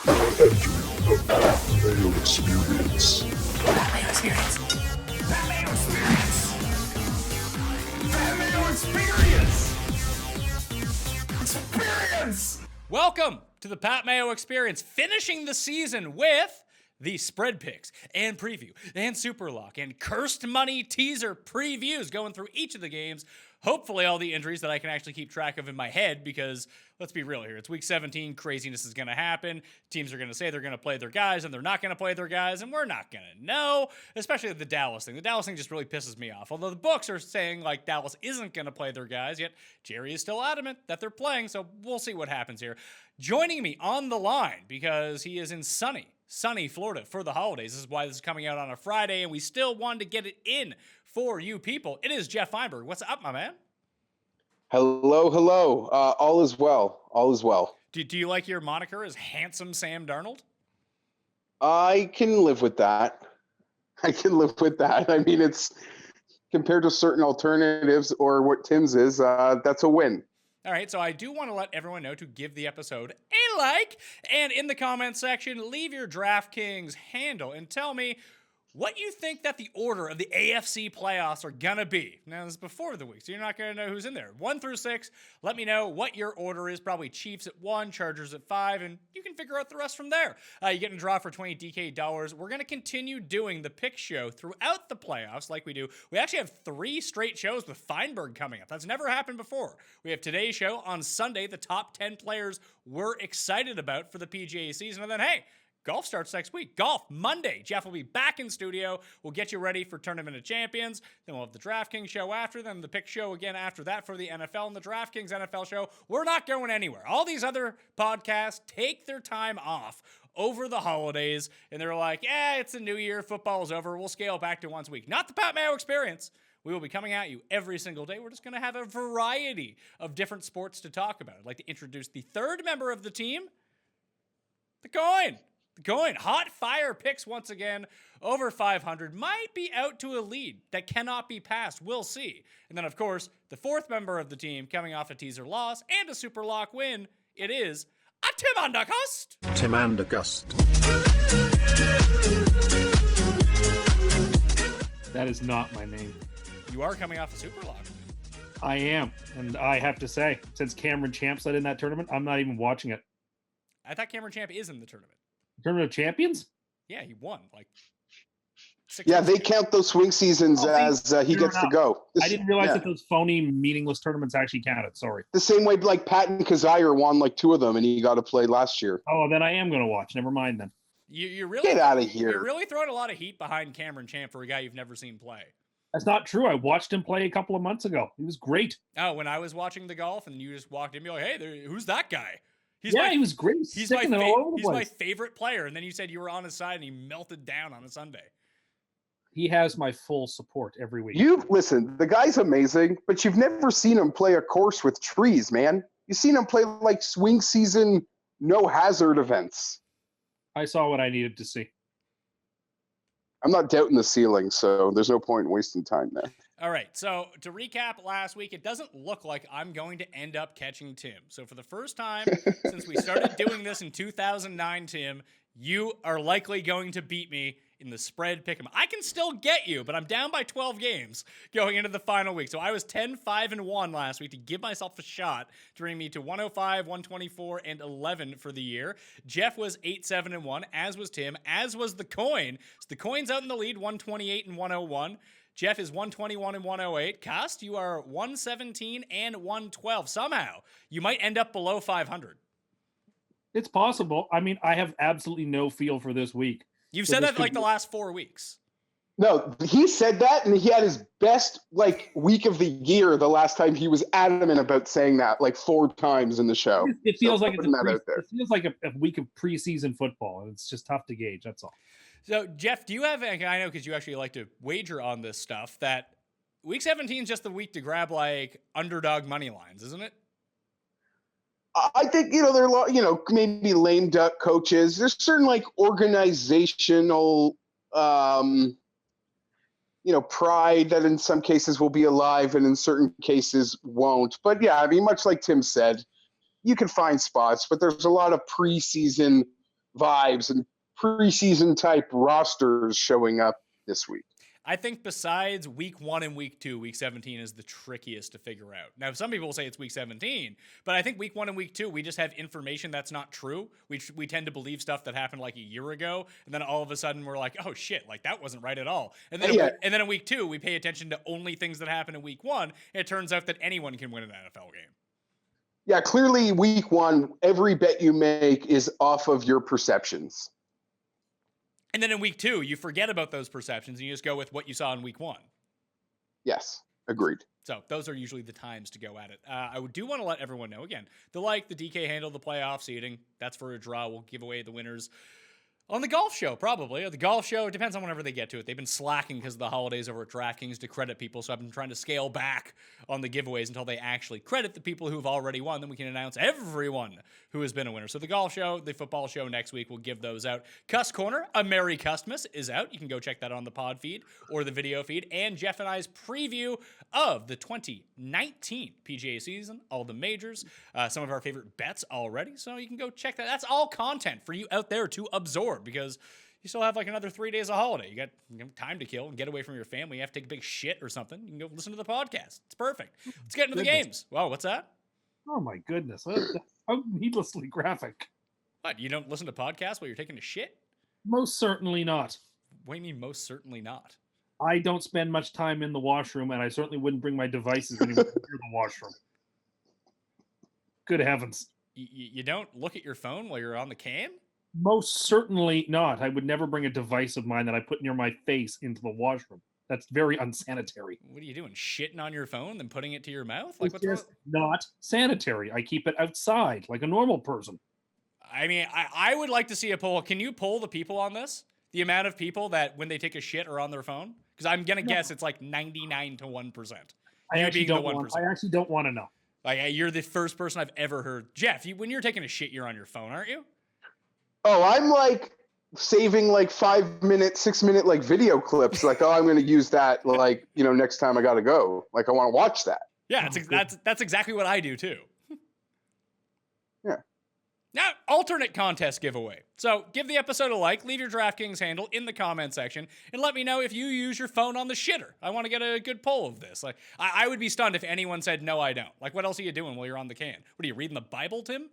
The Mayo Experience. Mayo Experience. Mayo Experience. Mayo Experience. Experience. Welcome to the Pat Mayo Experience, finishing the season with the spread picks and preview and Superlock and cursed money teaser previews, going through each of the games. Hopefully all the injuries that I can actually keep track of in my head, because let's be real here. It's week 17. Craziness is going to happen. Teams are going to say they're going to play their guys and they're not going to play their guys, and we're not going to know, especially the Dallas thing. The Dallas thing just really pisses me off. Although the books are saying like Dallas isn't going to play their guys, yet Jerry is still adamant that they're playing, so we'll see what happens here. Joining me on the line, because he is in sunny Florida for the holidays. This is why this is coming out on a Friday, and we still wanted to get it in for you people. It is Geoff Fienberg. What's up, my man? Hello. All is well. Do you like your moniker as Handsome Sam Darnold? I can live with that. I mean, it's compared to certain alternatives or what Tim's is, that's a win. All right, so I do want to let everyone know to give the episode a like, and in the comments section, leave your Draftkings handle and tell me what you think that the order of the AFC playoffs are going to be. Now, this is before the week, so you're not going to know who's in there. 1 through 6, let me know what your order is. Probably Chiefs at 1, Chargers at 5, and you can figure out the rest from there. You get in a draw for 20 DK dollars. We're going to continue doing the pick show throughout the playoffs like we do. We actually have 3 straight shows with Fienberg coming up. That's never happened before. We have today's show on Sunday, the top 10 players we're excited about for the PGA season, and then, hey, golf starts next week. Golf, Monday. Geoff will be back in studio. We'll get you ready for Tournament of Champions. Then we'll have the Draftkings show after, then the pick show again after that for the NFL and the Draftkings NFL show. We're not going anywhere. All these other podcasts take their time off over the holidays, and they're like, it's a new year. Football's over. We'll scale back to once a week. Not the Pat Mayo Experience. We will be coming at you every single day. We're just going to have a variety of different sports to talk about. I'd like to introduce the third member of the team, the Coin. Hot fire picks once again, over 500, might be out to a lead that cannot be passed. We'll see. And then, of course, the fourth member of the team coming off a teaser loss and a super lock win. It is a Tim Undergust. Tim Undergust. That is not my name. You are coming off a super lock. I am. And I have to say, since Cameron Champ led in that tournament, I'm not even watching it. I thought Cameron Champ is in the tournament. Tournament of Champions? Yeah, he won like 6 Yeah, months they ago. count those swing seasons as he gets to go. I didn't realize that those phony, meaningless tournaments actually counted. Sorry. The same way like Patton Kazire won like 2 of them and he got to play last year. Oh, then I am going to watch. Never mind then. You're really Get out of here. You're really throwing a lot of heat behind Cameron Champ for a guy you've never seen play. That's not true. I watched him play a couple of months ago. He was great. Oh, when I was watching the golf and you just walked in and be like, hey, who's that guy? He was great. He's my favorite player. And then you said you were on his side and he melted down on a Sunday. He has my full support every week. Listen, the guy's amazing, but you've never seen him play a course with trees, man. You've seen him play like swing season, no hazard events. I saw what I needed to see. I'm not doubting the ceiling, so there's no point in wasting time there. All right, so to recap last week, it doesn't look like I'm going to end up catching Tim. So for the first time since we started doing this in 2009, Tim, you are likely going to beat me in the spread pick'em. I can still get you, but I'm down by 12 games going into the final week. So I was 10-5-1 last week to give myself a shot to bring me to 105, 124, and 11 for the year. Geoff was 8-7-1, as was Tim, as was the Coin. So the Coin's out in the lead, 128 and 101. Geoff is 121 and 108. Cust, you are 117 and 112. Somehow, you might end up below 500. It's possible. I mean, I have absolutely no feel for this week. You've said that like the last 4 weeks. No, he said that, and he had his best week of the year the last time he was adamant about saying that 4 times in the show. It feels like it feels like a week of preseason football, and it's just tough to gauge. That's all. So, Geoff, do you have, I know because you actually like to wager on this stuff, that week 17 is just the week to grab underdog money lines, isn't it? I think, there are, maybe lame duck coaches. There's certain organizational, pride that in some cases will be alive and in certain cases won't. But yeah, much like Tim said, you can find spots, but there's a lot of preseason vibes and preseason type rosters showing up this week. I think besides week 1 and week 2, week 17 is the trickiest to figure out. Now, some people will say it's week 17, but I think week 1 and week 2, we just have information that's not true. We tend to believe stuff that happened like a year ago, and then all of a sudden we're like, oh shit, like that wasn't right at all. And then, and then in week 2, we pay attention to only things that happen in week 1, and it turns out that anyone can win an NFL game. Yeah, clearly week 1, every bet you make is off of your perceptions. And then in week 2, you forget about those perceptions and you just go with what you saw in week 1. Yes, agreed. So those are usually the times to go at it. I do want to let everyone know, again, the DK handle, the playoff seeding, that's for a draw. We'll give away the winners on the golf show, probably. Or the golf show, it depends on whenever they get to it. They've been slacking because of the holidays over at Draftkings to credit people, so I've been trying to scale back on the giveaways until they actually credit the people who've already won. Then we can announce everyone who has been a winner. So the golf show, the football show next week, we'll give those out. Cust Corner, a Merry Custmas, is out. You can go check that on the pod feed or the video feed. And Geoff and I's preview of the 2019 PGA season, all the majors, some of our favorite bets already. So you can go check that. That's all content for you out there to absorb, because you still have like another 3 days of holiday. You got time to kill and get away from your family. You have to take a big shit or something. You can go listen to the podcast. It's perfect. Let's get into the games. Wow, what's that? Oh my goodness. How needlessly graphic. What, you don't listen to podcasts while you're taking a shit? Most certainly not. What do you mean most certainly not? I don't spend much time in the washroom, and I certainly wouldn't bring my devices anywhere near the washroom. Good heavens. You don't look at your phone while you're on the can? Most certainly not. I would never bring a device of mine that I put near my face into the washroom. That's very unsanitary. What are you doing? Shitting on your phone, then putting it to your mouth? Like, it's just not sanitary. I keep it outside like a normal person. I mean, I would like to see a poll. Can you poll the people on this? The amount of people that when they take a shit are on their phone? Because I'm going to guess it's like 99 to 1%. I actually don't want to know. Like, you're the first person I've ever heard. Geoff, when you're taking a shit, you're on your phone, aren't you? Oh, I'm like saving like 5 minute, 6 minute like video clips. Like, oh, I'm going to use that like, next time I got to go. Like, I want to watch that. Yeah, that's exactly what I do too. Yeah. Now, alternate contest giveaway. So give the episode a like, leave your Draftkings handle in the comment section, and let me know if you use your phone on the shitter. I want to get a good poll of this. Like, I would be stunned if anyone said, no, I don't. Like, what else are you doing while you're on the can? What are you, reading the Bible, Tim?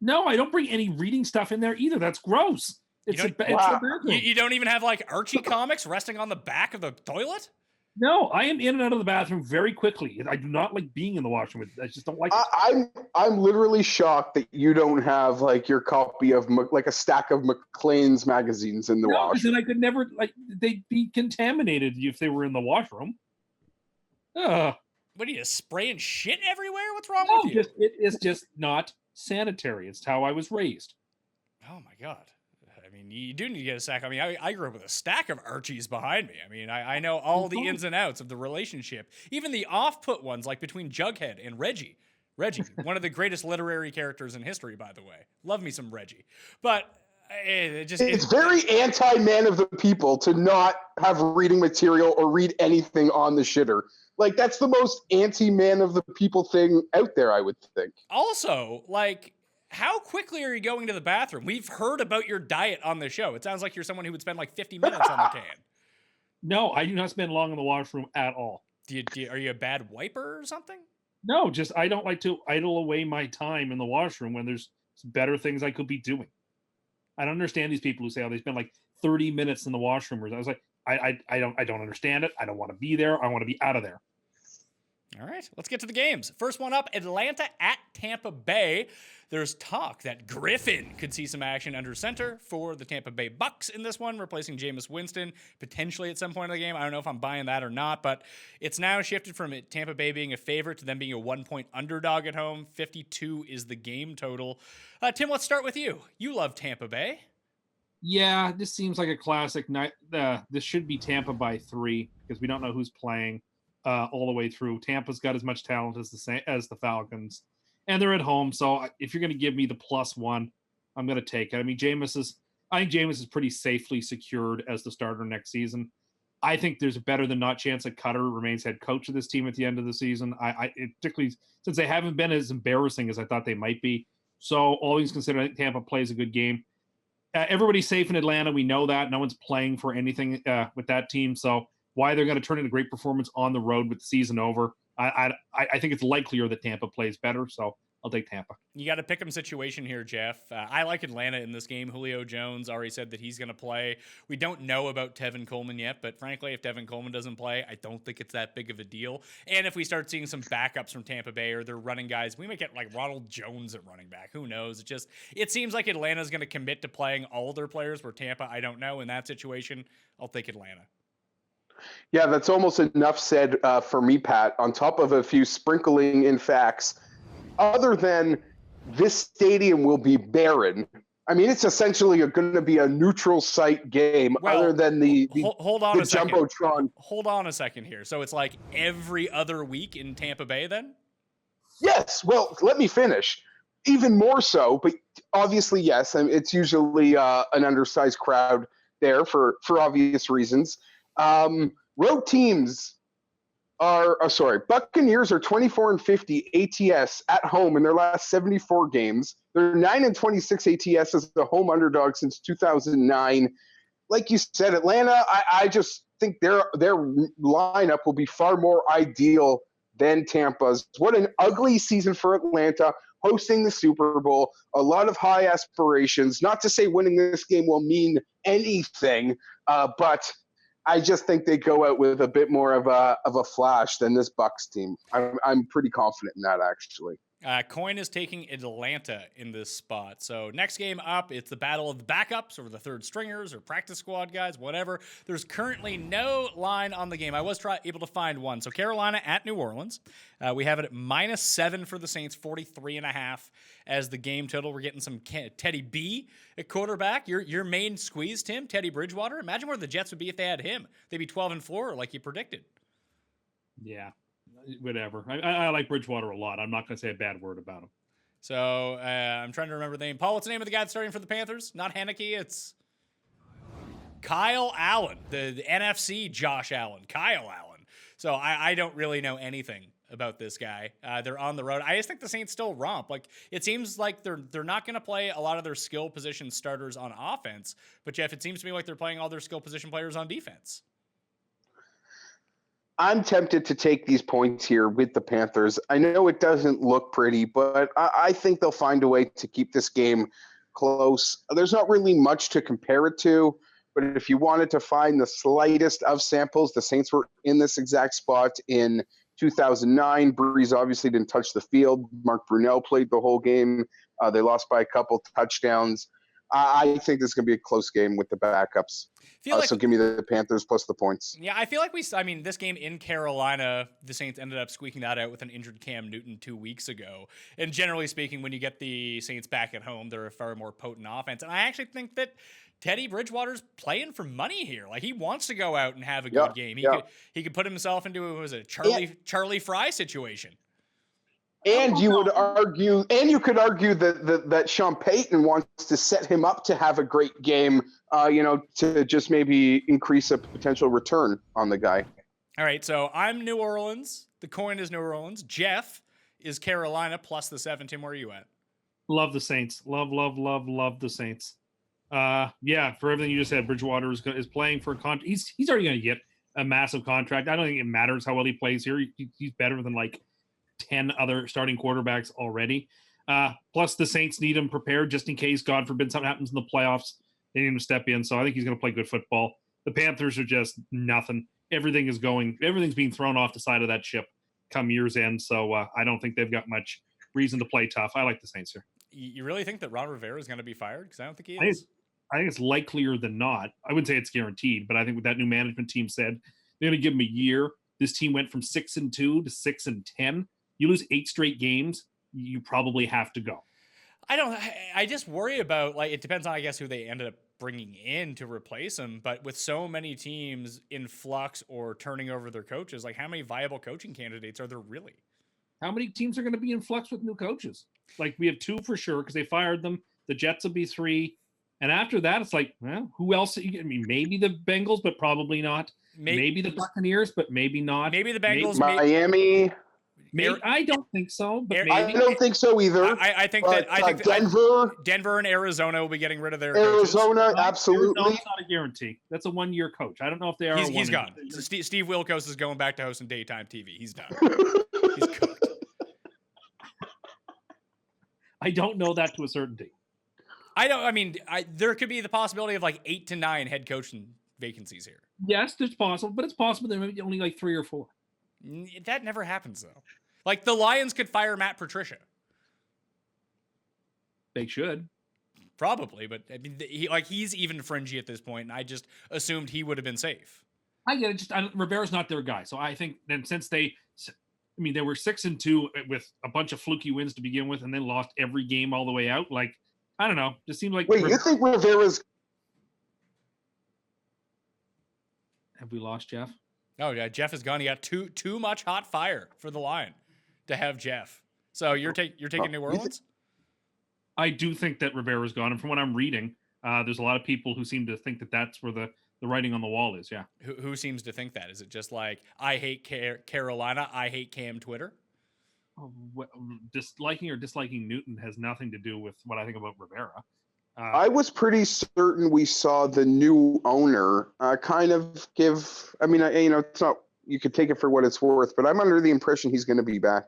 No, I don't bring any reading stuff in there either. That's gross. It's the bathroom. You don't even have like Archie comics resting on the back of the toilet? No, I am in and out of the bathroom very quickly. I do not like being in the washroom. I just don't like it. I'm literally shocked that you don't have like your copy of like a stack of McLean's magazines in the washroom. Then I could never, they'd be contaminated if they were in the washroom. What are you, spraying shit everywhere? What's wrong with you? It's just not sanitary. It's how I was raised. Oh my God. I mean, you do need to get a stack. I mean, I grew up with a stack of Archies behind me. I mean, I know all the ins and outs of the relationship, even the off-put ones, like between Jughead and Reggie. Reggie, one of the greatest literary characters in history, by the way. Love me some Reggie. But it's very anti-man of the people to not have reading material or read anything on the shitter. Like, that's the most anti-man of the people thing out there, I would think. Also, like, how quickly are you going to the bathroom? We've heard about your diet on the show. It sounds like you're someone who would spend like 50 minutes on the can. No, I do not spend long in the washroom at all. Are you a bad wiper or something? No, just I don't like to idle away my time in the washroom when there's better things I could be doing. I don't understand these people who say, oh, they spend like 30 minutes in the washroom. I was like, I don't understand it. I don't want to be there. I want to be out of there. All right, let's get to the games. First one up, Atlanta at Tampa Bay. There's talk that Griffin could see some action under center for the Tampa Bay Bucks in this one, replacing Jameis Winston potentially at some point in the game. I don't know if I'm buying that or not, but it's now shifted from Tampa Bay being a favorite to them being a 1-point underdog at home. 52 is the game total. Tim, let's start with you. You love Tampa Bay. Yeah, this seems like a classic night. This should be Tampa by 3 because we don't know who's playing. All the way through. Tampa's got as much talent as the Falcons, and they're at home. So if you're going to give me the +1, I'm going to take it. I mean, I think Jameis is pretty safely secured as the starter next season. I think there's a better than not chance that Cutter remains head coach of this team at the end of the season. Particularly since they haven't been as embarrassing as I thought they might be. So all things considered, I think Tampa plays a good game. everybody's safe in Atlanta. We know that. No one's playing for anything with that team. So why they're going to turn in a great performance on the road with the season over, I think it's likelier that Tampa plays better. So I'll take Tampa. You got a pick 'em situation here, Geoff. I like Atlanta in this game. Julio Jones already said that he's going to play. We don't know about Tevin Coleman yet, but frankly, if Tevin Coleman doesn't play, I don't think it's that big of a deal. And if we start seeing some backups from Tampa Bay or their running guys, we might get like Ronald Jones at running back. Who knows? It seems like Atlanta's going to commit to playing all their players, where Tampa, I don't know. In that situation, I'll take Atlanta. Yeah, that's almost enough said for me, Pat, on top of a few sprinkling in facts. Other than this stadium will be barren. I mean, it's essentially going to be a neutral site game, other than the hold on the a second. Jumbotron. Hold on a second here. So it's like every other week in Tampa Bay then? Yes. Well, let me finish. Even more so, but obviously, yes. I mean, it's usually an undersized crowd there for obvious reasons. Road teams Buccaneers are 24-50 ATS at home in their last 74 games. They're 9-26 ATS as the home underdog since 2009. Like you said, Atlanta, I just think their lineup will be far more ideal than Tampa's. What an ugly season for Atlanta, hosting the Super Bowl. A lot of high aspirations. Not to say winning this game will mean anything, but I just think they go out with a bit more of a flash than this Bucs team. I'm pretty confident in that, actually. Coin is taking Atlanta in this spot. So next game up, it's the battle of the backups or the third stringers or practice squad guys, whatever. There's currently no line on the game. I was able to find one. So Carolina at New Orleans. We have it at -7 for the Saints, 43.5 as the game total. We're getting some Teddy B at quarterback. Your main squeeze, Tim, Teddy Bridgewater. Imagine where the Jets would be if they had him. They'd be 12-4 like you predicted. Yeah. Whatever. I like Bridgewater a lot. I'm not going to say a bad word about him. So I'm trying to remember the name. Paul, what's the name of the guy that's starting for the Panthers? Not Heineke. It's Kyle Allen, the NFC Josh Allen. Kyle Allen. So I don't really know anything about this guy. They're on the road. I just think the Saints still romp. Like, it seems like they're not going to play a lot of their skill position starters on offense. But Geoff, it seems to me like they're playing all their skill position players on defense. I'm tempted to take these points here with the Panthers. I know it doesn't look pretty, but I think they'll find a way to keep this game close. There's not really much to compare it to, but if you wanted to find the slightest of samples, the Saints were in this exact spot in 2009. Breeze obviously didn't touch the field. Mark Brunell played the whole game. They lost by a couple touchdowns. I think this is going to be a close game with the backups. So give me the Panthers plus the points. Yeah, I feel like this game in Carolina, the Saints ended up squeaking that out with an injured Cam Newton 2 weeks ago. And generally speaking, when you get the Saints back at home, they're a far more potent offense. And I actually think that Teddy Bridgewater's playing for money here. Like, he wants to go out and have a good game. He could put himself into Charlie Fry situation. And you could argue that Sean Payton wants to set him up to have a great game, to just maybe increase a potential return on the guy. All right, so I'm New Orleans. The coin is New Orleans. Geoff is Carolina plus the 7. Tim, where are you at? Love the Saints. Love the Saints. Yeah, for everything you just said, Bridgewater is playing for a contract. He's already going to get a massive contract. I don't think it matters how well he plays here. He's better than like 10 other starting quarterbacks already. Plus, the Saints need him prepared just in case, God forbid, something happens in the playoffs. They need him to step in. So I think he's going to play good football. The Panthers are just nothing. Everything's being thrown off the side of that ship come year's end. So I don't think they've got much reason to play tough. I like the Saints here. You really think that Ron Rivera is going to be fired? Because I don't think he is. I think it's likelier than not. I wouldn't say it's guaranteed, but I think what that new management team said, they're going to give him a year. This team went from 6-2 to 6-10. You lose 8 straight games, you probably have to go. I just worry about, like, it depends on, I guess, who they ended up bringing in to replace him. But with so many teams in flux or turning over their coaches, like, how many viable coaching candidates are there really? How many teams are going to be in flux with new coaches? Like, we have 2 for sure because they fired them. The Jets will be 3. And after that, it's like, well, who else? I mean, maybe the Bengals, but probably not. Maybe the Buccaneers, but maybe not. Maybe the Bengals. Miami. I don't think so, but I maybe. don't think so either. I think but, that Denver and Arizona will be getting rid of their Arizona, coaches. absolutely. Arizona's not a guarantee. That's a 1-year coach. I don't know if they are. He's gone. Steve Wilkos is going back to hosting daytime TV. He's done. He's cooked. I don't know that to a certainty. There could be the possibility of like 8 to 9 head coaching vacancies here. Yes, there's possible, but it's possible there may be only like 3 or 4. That never happens though. Like the Lions could fire Matt Patricia. They should. Probably, but I mean, he's even fringy at this point, and I just assumed he would have been safe. I get it. Rivera's not their guy, so I think then since they were 6-2 with a bunch of fluky wins to begin with, and then lost every game all the way out. Like, I don't know. Just seems like. Wait, you think Rivera's? Have we lost Geoff? Oh yeah, Geoff is gone. He got too much hot fire for the Lion to have Geoff. So you're taking New Orleans? I do think that Rivera's gone, and from what I'm reading, there's a lot of people who seem to think that that's where the writing on the wall is. Yeah. Who seems to think that? Is it just like I hate Carolina, I hate Cam Twitter? Disliking or disliking Newton has nothing to do with what I think about Rivera. I was pretty certain we saw the new owner kind of give. I mean, it's not. You could take it for what it's worth, but I'm under the impression he's going to be back.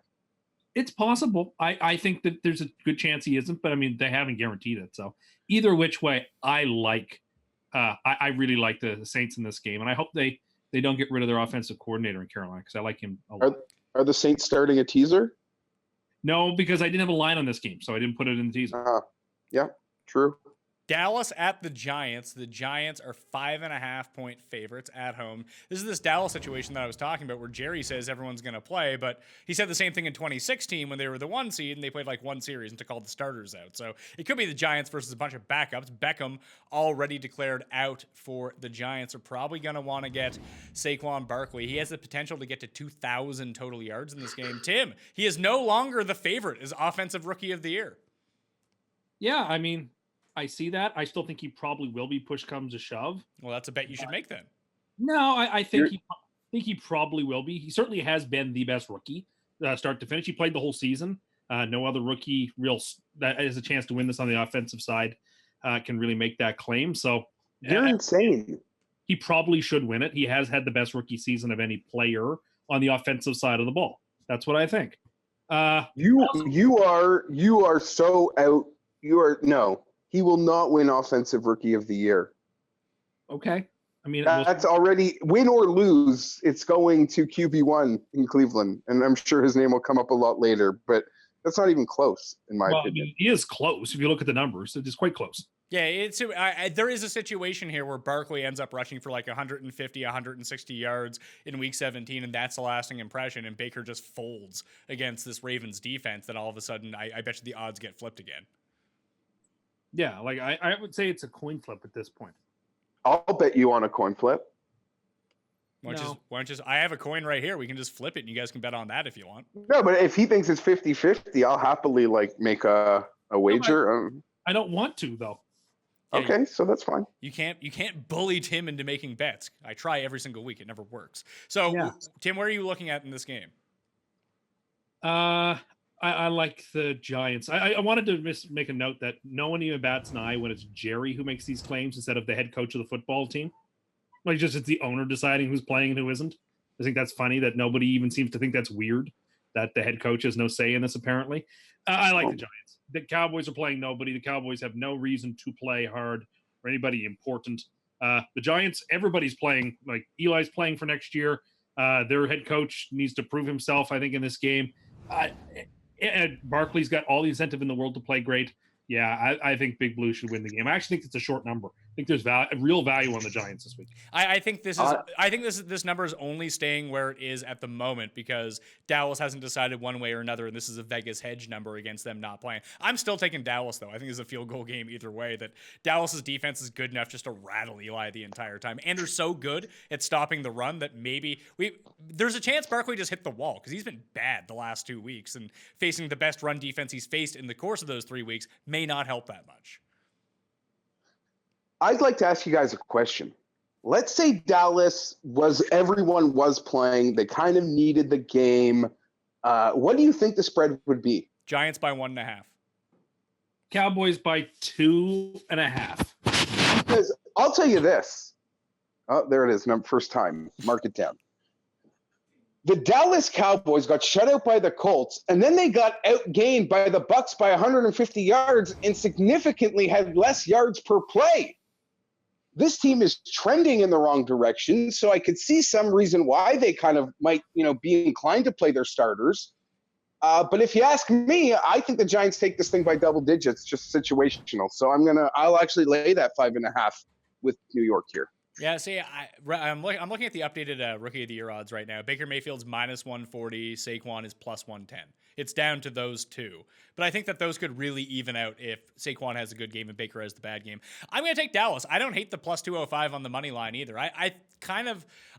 It's possible. I think that there's a good chance he isn't, but I mean, they haven't guaranteed it. So either which way, I really like the Saints in this game, and I hope they don't get rid of their offensive coordinator in Carolina because I like him a lot. Are the Saints starting a teaser? No, because I didn't have a line on this game, so I didn't put it in the teaser. Yeah, true. Dallas at the Giants. The Giants are 5.5-point favorites at home. This is this Dallas situation that I was talking about where Jerry says everyone's going to play, but he said the same thing in 2016 when they were the 1 seed and they played like one series and took all the starters out. So it could be the Giants versus a bunch of backups. Beckham already declared out for the Giants. Are probably going to want to get Saquon Barkley. He has the potential to get to 2,000 total yards in this game. Tim, he is no longer the favorite as Offensive Rookie of the Year. Yeah, I mean, I see that. I still think he probably will be push comes to shove. Well, that's a bet you should make then. No, I think he probably will be. He certainly has been the best rookie start to finish. He played the whole season. No other rookie that has a chance to win this on the offensive side can really make that claim. So you're insane. He probably should win it. He has had the best rookie season of any player on the offensive side of the ball. That's what I think. You are so out. No. He will not win Offensive Rookie of the Year. Okay. I mean, that's already win or lose. It's going to QB1 in Cleveland, and I'm sure his name will come up a lot later. But that's not even close, in my opinion. I mean, he is close if you look at the numbers. It is quite close. Yeah, there is a situation here where Barkley ends up rushing for like 150, 160 yards in Week 17, and that's a lasting impression. And Baker just folds against this Ravens defense. That all of a sudden, I bet you the odds get flipped again. Yeah, like I would say it's a coin flip at this point. I'll bet you on a coin flip. Why don't you I have a coin right here. We can just flip it and you guys can bet on that if you want. No, but if he thinks it's 50-50, I'll happily make a wager. I don't want to though. Yeah, okay, so that's fine. You can't bully Tim into making bets. I try every single week. It never works. So yeah. Tim, where are you looking at in this game? I like the Giants. I wanted to make a note that no one even bats an eye when it's Jerry who makes these claims instead of the head coach of the football team. Like, just it's the owner deciding who's playing and who isn't. I think that's funny that nobody even seems to think that's weird, that the head coach has no say in this, apparently. I like the Giants. The Cowboys are playing nobody. The Cowboys have no reason to play hard or anybody important. The Giants, everybody's playing. Like, Eli's playing for next year. Their head coach needs to prove himself, I think, in this game. And Barkley's got all the incentive in the world to play great. Yeah, I think Big Blue should win the game. I actually think it's a short number. I think there's real value on the Giants this week. I think this number is only staying where it is at the moment because Dallas hasn't decided one way or another, and this is a Vegas hedge number against them not playing. I'm still taking Dallas though. I think it's a field goal game either way. That Dallas's defense is good enough just to rattle Eli the entire time, and they're so good at stopping the run that maybe there's a chance Barkley just hit the wall because he's been bad the last 2 weeks, and facing the best run defense he's faced in the course of those 3 weeks may not help that much. I'd like to ask you guys a question. Let's say everyone was playing. They kind of needed the game. What do you think the spread would be? Giants by 1.5. Cowboys by 2.5. Because I'll tell you this. Oh, there it is. First time. Mark it down. The Dallas Cowboys got shut out by the Colts, and then they got outgained by the Bucs by 150 yards and significantly had less yards per play. This team is trending in the wrong direction, so I could see some reason why they kind of might, be inclined to play their starters. But if you ask me, I think the Giants take this thing by double digits, just situational. So I'll actually lay that 5.5 with New York here. Yeah, see, I'm looking at the updated Rookie of the Year odds right now. Baker Mayfield's minus 140, Saquon is plus 110. It's down to those two. But I think that those could really even out if Saquon has a good game and Baker has the bad game. I'm going to take Dallas. I don't hate the plus 205 on the money line either. I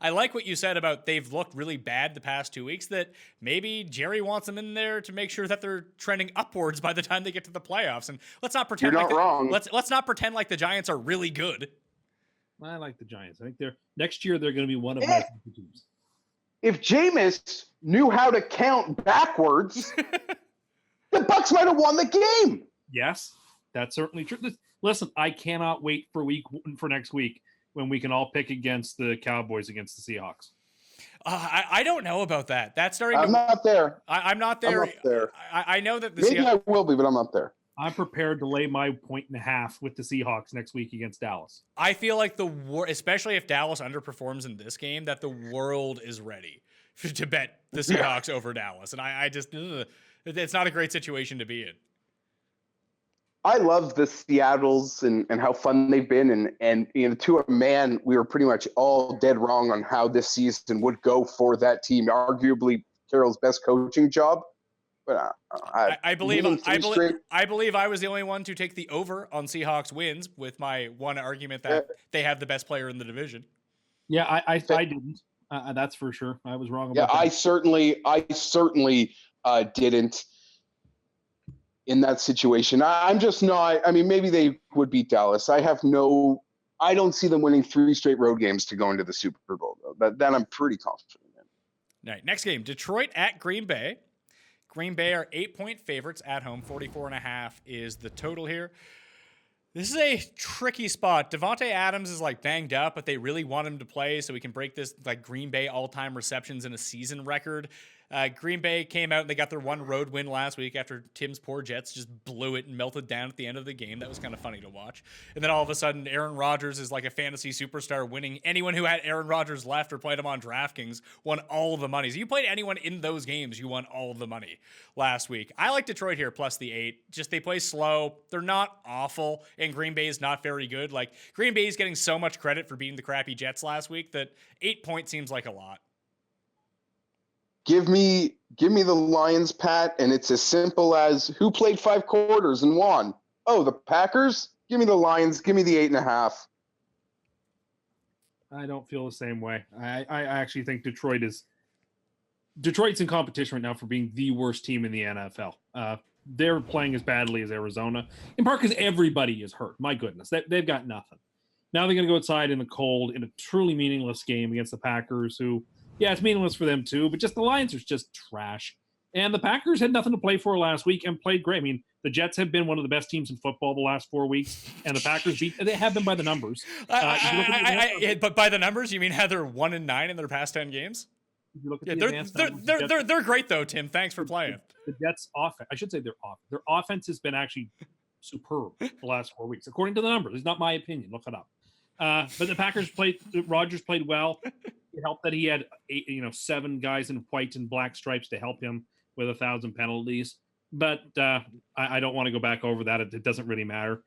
like what you said about they've looked really bad the past 2 weeks, that maybe Jerry wants them in there to make sure that they're trending upwards by the time they get to the playoffs. And let's not pretend You're not wrong. Let's not pretend like the Giants are really good. I like the Giants. I think next year they're going to be one of my teams. If Jameis knew how to count backwards, the Bucs might have won the game. Yes, that's certainly true. Listen, I cannot wait for next week when we can all pick against the Cowboys against the Seahawks. I don't know about that. That's starting. I'm not there. I'm not there. I'm not there. I know that the Maybe I will be, but I'm not there. I'm prepared to lay my 1.5 with the Seahawks next week against Dallas. I feel like especially if Dallas underperforms in this game, that the world is ready to bet the Seahawks over Dallas. And I just, it's not a great situation to be in. I love the Seattles and how fun they've been. And to a man, we were pretty much all dead wrong on how this season would go for that team. Arguably Carroll's best coaching job. But I believe I was the only one to take the over on Seahawks wins with my one argument that they have the best player in the division. Yeah, I didn't. That's for sure. I was wrong about that. I certainly didn't in that situation. I'm just not. I mean, maybe they would beat Dallas. I don't see them winning 3 straight road games to go into the Super Bowl, though. That I'm pretty confident in. All right, next game, Detroit at Green Bay. Green Bay are 8-point favorites at home. 44.5 is the total here. This is a tricky spot. Devontae Adams is banged up, but they really want him to play so we can break this Green Bay all-time receptions in a season record. Green Bay came out and they got their one road win last week after Tim's poor Jets just blew it and melted down at the end of the game. That was kind of funny to watch. And then all of a sudden, Aaron Rodgers is like a fantasy superstar winning. Anyone who had Aaron Rodgers left or played him on Draftkings won all of the money. So you played anyone in those games, you won all of the money last week. I like Detroit here plus the 8. Just they play slow. They're not awful, and Green Bay is not very good. Green Bay is getting so much credit for beating the crappy Jets last week that 8 points seems like a lot. Give me the Lions, Pat, and it's as simple as who played 5 quarters and won. Oh, the Packers? Give me the Lions. Give me the 8.5. I don't feel the same way. I actually think Detroit's in competition right now for being the worst team in the NFL. They're playing as badly as Arizona, in part because everybody is hurt. My goodness, they've got nothing. Now they're going to go outside in the cold in a truly meaningless game against the Packers, who, yeah, it's meaningless for them too, but just the Lions are just trash. And the Packers had nothing to play for last week and played great. I mean, the Jets have been one of the best teams in football the last 4 weeks, and the Packers they have been by the numbers. But by the numbers, you mean how they're 1-9 in their past 10 games? If you look at they're great though, Tim. Thanks for playing. The Jets' offense, I should say their offense has been actually superb the last 4 weeks, according to the numbers. It's not my opinion. Look it up. But the Packers Rodgers played well. It helped that he had 7 guys in white and black stripes to help him with 1,000 penalties. But I don't want to go back over that. It doesn't really matter.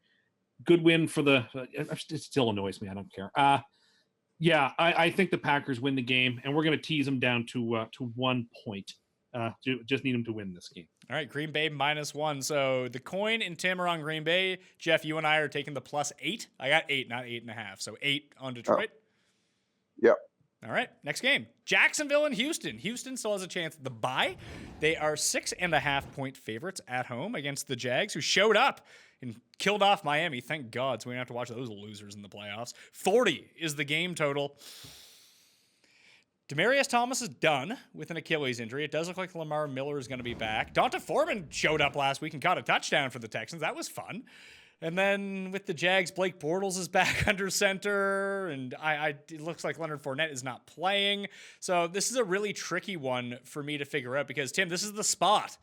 Good win for it still annoys me. I don't care. I think the Packers win the game, and we're going to tease them down to 1 point. Just need them to win this game. All right, Green Bay -1. So the coin and Tim are on Green Bay. Geoff, you and I are taking the +8. I got 8, not 8.5. So 8 on Detroit. Yep. All right, next game. Jacksonville and Houston. Houston still has a chance at the bye. They are 6.5-point favorites at home against the Jags, who showed up and killed off Miami. Thank God, so we don't have to watch those losers in the playoffs. 40 is the game total. Demarius Thomas is done with an Achilles injury. It does look like Lamar Miller is going to be back. Donta Foreman showed up last week and caught a touchdown for the Texans. That was fun. And then with the Jags, Blake Bortles is back under center, and it looks like Leonard Fournette is not playing. So this is a really tricky one for me to figure out because, Tim, this is the spot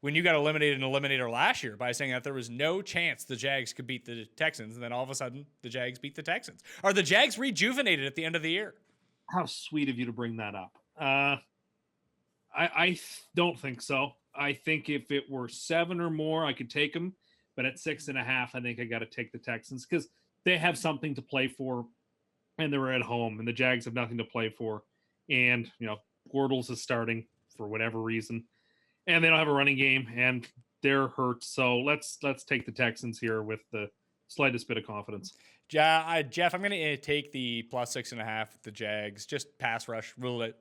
when you got eliminated in Eliminator last year by saying that there was no chance the Jags could beat the Texans, and then all of a sudden the Jags beat the Texans. Are the Jags rejuvenated at the end of the year? How sweet of you to bring that up. I don't think so. I think if it were 7 or more, I could take them. But at 6.5, I think I got to take the Texans because they have something to play for, and they're at home, and the Jags have nothing to play for. And, Bortles is starting for whatever reason, and they don't have a running game, and they're hurt. So let's take the Texans here with the slightest bit of confidence. Geoff, I'm going to take the plus 6.5 with the Jags, just pass rush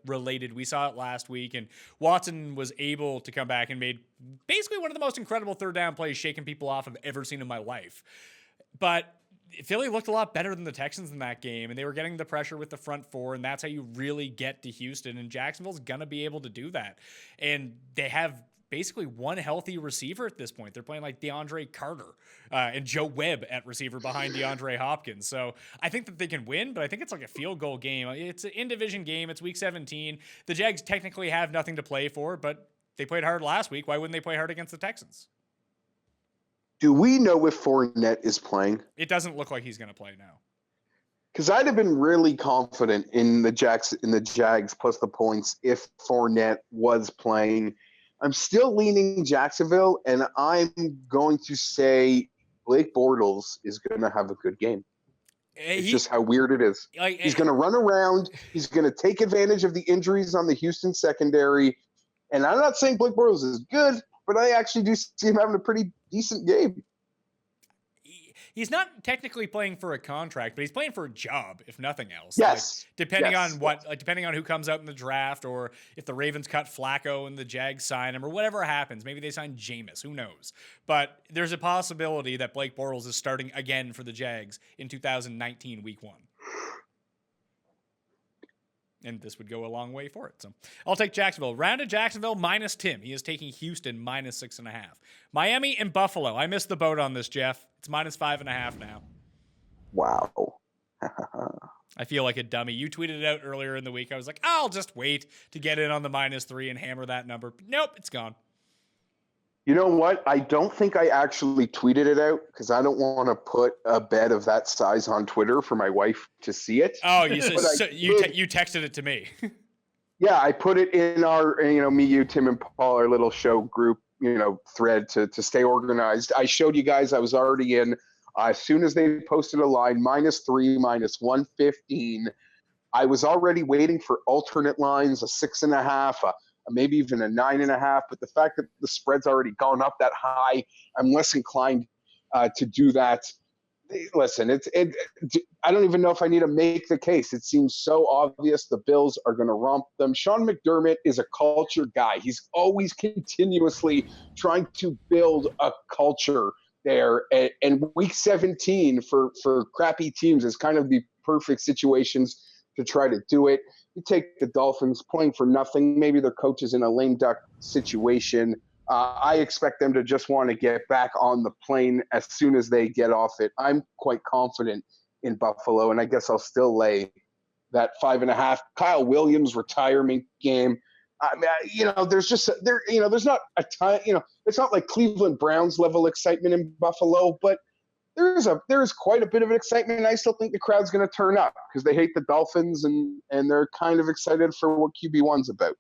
related. We saw it last week, and Watson was able to come back and made basically one of the most incredible third down plays shaking people off I've ever seen in my life. But Philly looked a lot better than the Texans in that game, and they were getting the pressure with the front four, and that's how you really get to Houston, and Jacksonville's going to be able to do that. And they have basically one healthy receiver at this point. They're playing like DeAndre Carter and Joe Webb at receiver behind DeAndre Hopkins. So I think that they can win, but I think it's like a field goal game. It's an in-division game. It's week 17. The Jags technically have nothing to play for, but they played hard last week. Why wouldn't they play hard against the Texans? Do we know if Fournette is playing? It doesn't look like he's going to play now. Because I'd have been really confident in the Jags plus the points if Fournette was playing. I'm still leaning Jacksonville, and I'm going to say Blake Bortles is going to have a good game. It's just how weird it is. He's going to run around. He's going to take advantage of the injuries on the Houston secondary. And I'm not saying Blake Bortles is good, but I actually do see him having a pretty decent game. He's not technically playing for a contract, but he's playing for a job, if nothing else. Yes. Depending on who comes out in the draft, or if the Ravens cut Flacco and the Jags sign him, or whatever happens. Maybe they sign Jameis. Who knows? But there's a possibility that Blake Bortles is starting again for the Jags in 2019 Week 1. And this would go a long way for it. So I'll take Jacksonville. Round to Jacksonville minus Tim. He is taking Houston minus 6.5. Miami and Buffalo. I missed the boat on this, Geoff. It's minus 5.5 now. Wow. I feel like a dummy. You tweeted it out earlier in the week. I was like, I'll just wait to get in on the -3 and hammer that number. But nope, it's gone. You know what? I don't think I actually tweeted it out because I don't want to put a bet of that size on Twitter for my wife to see it. Oh, you texted it to me. Yeah, I put it in our, me, you, Tim, and Paul, our little show group, thread to stay organized. I showed you guys I was already in. As soon as they posted a line, -3, -115, I was already waiting for alternate lines, a 6.5, maybe even a 9.5. But the fact that the spread's already gone up that high, I'm less inclined to do that. Listen, I don't even know if I need to make the case. It seems so obvious the Bills are going to romp them. Sean McDermott is a culture guy. He's always continuously trying to build a culture there. And week 17 for crappy teams is kind of the perfect situations to try to do it. You take the Dolphins playing for nothing. Maybe their coach is in a lame duck situation. I expect them to just want to get back on the plane as soon as they get off it. I'm quite confident in Buffalo, and I guess I'll still lay that 5.5. Kyle Williams retirement game. I mean, there's not a ton. It's not like Cleveland Browns level excitement in Buffalo, but there is quite a bit of excitement, and I still think the crowd's going to turn up because they hate the Dolphins and they're kind of excited for what QB1's about.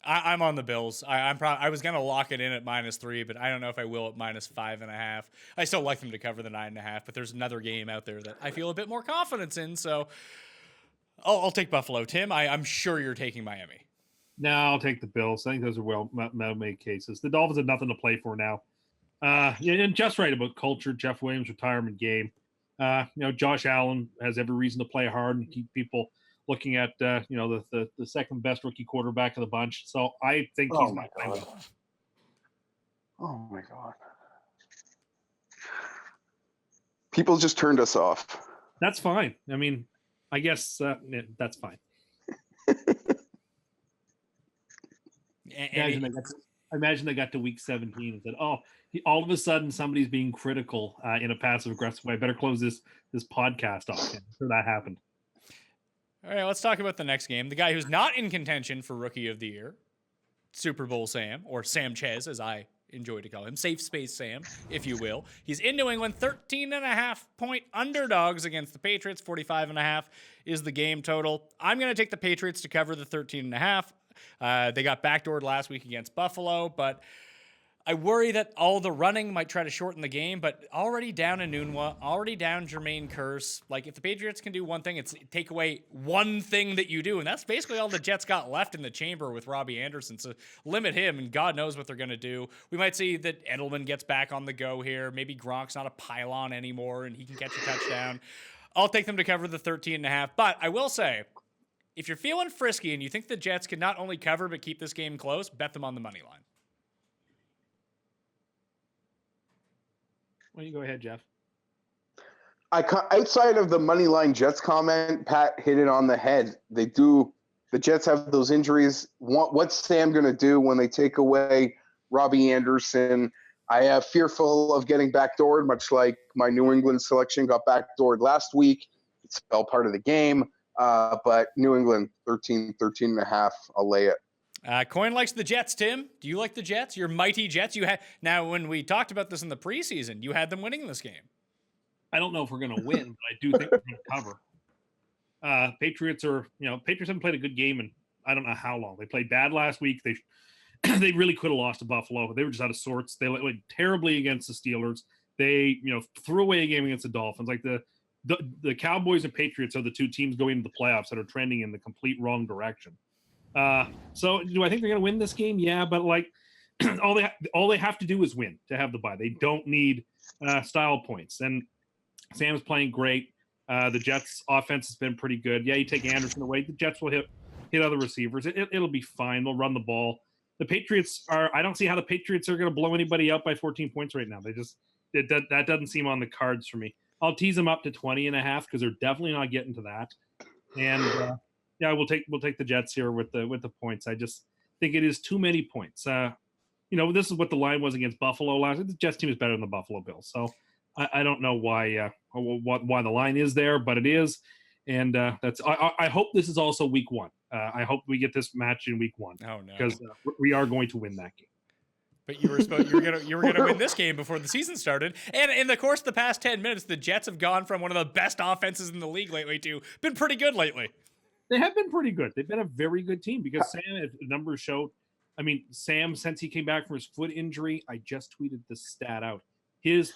I'm on the Bills. I was going to lock it in at -3, but I don't know if I will at -5.5. I still like them to cover the 9.5, but there's another game out there that I feel a bit more confidence in, so I'll take Buffalo. Tim, I'm sure you're taking Miami. No, I'll take the Bills. I think those are well-made cases. The Dolphins have nothing to plplay for now. And just right about culture, Jeff Williams' retirement game. Josh Allen has every reason to play hard and keep people looking at the second best rookie quarterback of the bunch. So I think he's my God. Oh my God. People just turned us off. That's fine. I mean, I guess that's fine. Imagine they got to week 17 and said, "Oh, all of a sudden somebody's being critical in a passive aggressive way. I better close this podcast off." Yeah, so that happened. All right, let's talk about the next game. The guy who's not in contention for Rookie of the Year, Super Bowl Sam, or Sam Chez, as I enjoy to call him, Safe Space Sam, if you will. He's in New England, 13.5-point underdogs against the Patriots. 45.5 is the game total. I'm going to take the Patriots to cover the 13.5. They got backdoored last week against Buffalo, but I worry that all the running might try to shorten the game, but already down Enunwa, already down Jermaine Kearse. Like, if the Patriots can do one thing, it's take away one thing that you do, and that's basically all the Jets got left in the chamber with Robbie Anderson. So limit him, and God knows what they're going to do. We might see that Edelman gets back on the go here. Maybe Gronk's not a pylon anymore, and he can catch a touchdown. I'll take them to cover the 13.5, but I will say, if you're feeling frisky and you think the Jets can not only cover but keep this game close, bet them on the money line. Why don't you go ahead, Geoff? Outside of the money line Jets comment, Pat hit it on the head. The Jets have those injuries. What's Sam going to do when they take away Robbie Anderson? I am fearful of getting backdoored, much like my New England selection got backdoored last week. It's all part of the game. But New England, 13.5, I'll lay it. Coin likes the Jets, Tim. Do you like the Jets? Your mighty Jets? Now, when we talked about this in the preseason, you had them winning this game. I don't know if we're going to win, but I do think we're going to cover. Patriots haven't played a good game in I don't know how long. They played bad last week. They really could have lost to Buffalo. They were just out of sorts. They went terribly against the Steelers. They threw away a game against the Dolphins. Like the Cowboys and Patriots are the two teams going into the playoffs that are trending in the complete wrong direction. So do I think they're going to win this game? Yeah, but like all they have to do is win to have the bye. They don't need style points. And Sam's playing great. The Jets' offense has been pretty good. Yeah, you take Anderson away, the Jets will hit other receivers. It'll be fine. They'll run the ball. The Patriots I don't see how the Patriots are going to blow anybody out by 14 points right now. That doesn't seem on the cards for me. I'll tease them up to 20.5 because they're definitely not getting to that. And yeah, we'll take the Jets here with the points. I just think it is too many points. This is what the line was against Buffalo last. The Jets team is better than the Buffalo Bills, so I don't know why the line is there, but it is, and that's. I hope this is also week 1. I hope we get this match in week 1. Oh no, because we are going to win that game. But you were gonna win this game before the season started, and in the course of the past 10 minutes, the Jets have gone from one of the best offenses in the league lately to been pretty good lately. They have been pretty good. They've been a very good team because Sam, as the numbers showed, Sam, since he came back from his foot injury, I just tweeted this stat out. His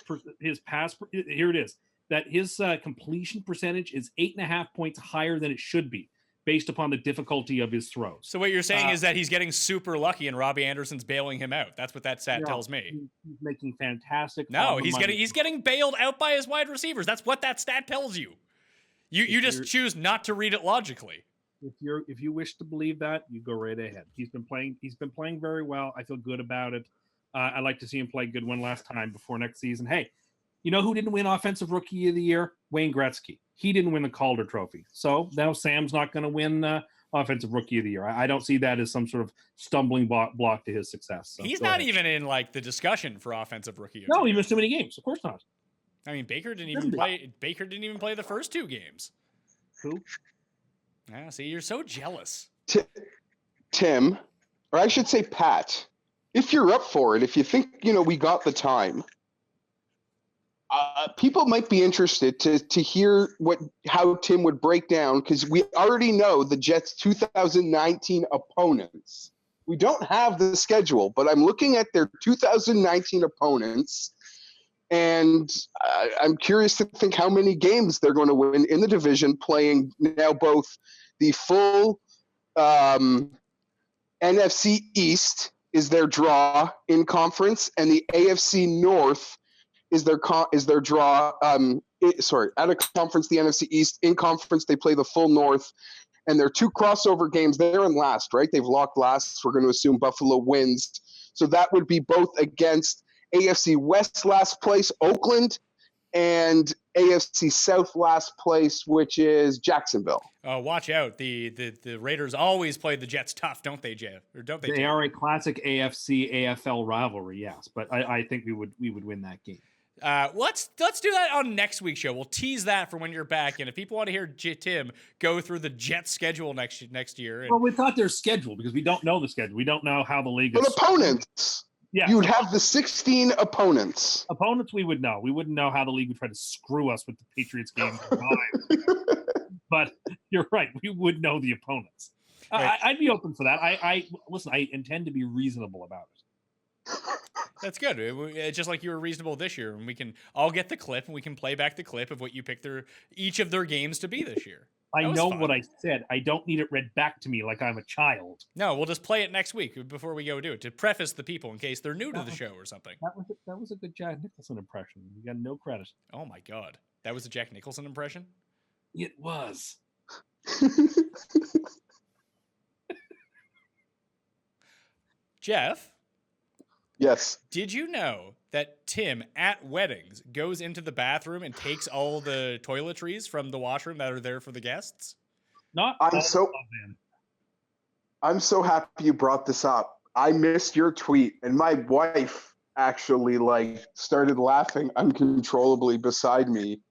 pass, here it is, that his completion percentage is 8.5 points higher than it should be based upon the difficulty of his throws. So what you're saying is that he's getting super lucky and Robbie Anderson's bailing him out. That's what that stat tells me. He's making fantastic. No, he's getting bailed out by his wide receivers. That's what that stat tells you. You just choose not to read it logically. If you wish to believe that, you go right ahead. He's been playing very well. I feel good about it. I'd like to see him play good one last time before next season. Hey, you know who didn't win Offensive Rookie of the Year? Wayne Gretzky. He didn't win the Calder Trophy. So now Sam's not going to win Offensive Rookie of the Year. I don't see that as some sort of stumbling block to his success. So he's not even in like the discussion for Offensive Rookie of the Year. No, he missed too many games. Of course not. I mean, Baker didn't even play. Baker didn't even play the first 2 games. Who? Yeah, see, you're so jealous. Tim, or I should say Pat, if you're up for it, if you think, we got the time, people might be interested to hear how Tim would break down, because we already know the Jets' 2019 opponents. We don't have the schedule, but I'm looking at their 2019 opponents, and I'm curious to think how many games they're going to win in the division, playing now both the full NFC East is their draw in conference, and the AFC North is their draw. Out of conference, the NFC East. In conference, they play the full North, and their 2 crossover games. They're in last, right? They've locked last. We're going to assume Buffalo wins, so that would be both against AFC West last place Oakland and AFC South last place, which is Jacksonville. Oh, watch out. The Raiders always play the Jets tough, don't they, Geoff? Or don't they? They are a classic AFC AFL rivalry, yes, but I think we would win that game. Let's do that on next week's show. We'll tease that for when you're back. And if people want to hear Tim go through the Jets schedule next year, Well, we thought they're scheduled because we don't know the schedule. We don't know how the league is. But opponents. Yeah. You would have the 16 opponents. Opponents we would know. We wouldn't know how the league would try to screw us with the Patriots game. But you're right. We would know the opponents. Right. I'd be open for that. Listen, I intend to be reasonable about it. That's good. It's just like you were reasonable this year, and we can all get the clip, and we can play back the clip of what you picked each of their games to be this year. I know what I said. I don't need it read back to me like I'm a child. No, we'll just play it next week before we go do it to preface the people in case they're new to the show or something. That was a good Jack Nicholson impression. You got no credit. Oh my God, that was a Jack Nicholson impression? It was. Geoff? Yes. Did you know that Tim at weddings goes into the bathroom and takes all the toiletries from the washroom that are there for the guests? I'm so happy you brought this up. I missed your tweet, and my wife actually started laughing uncontrollably beside me,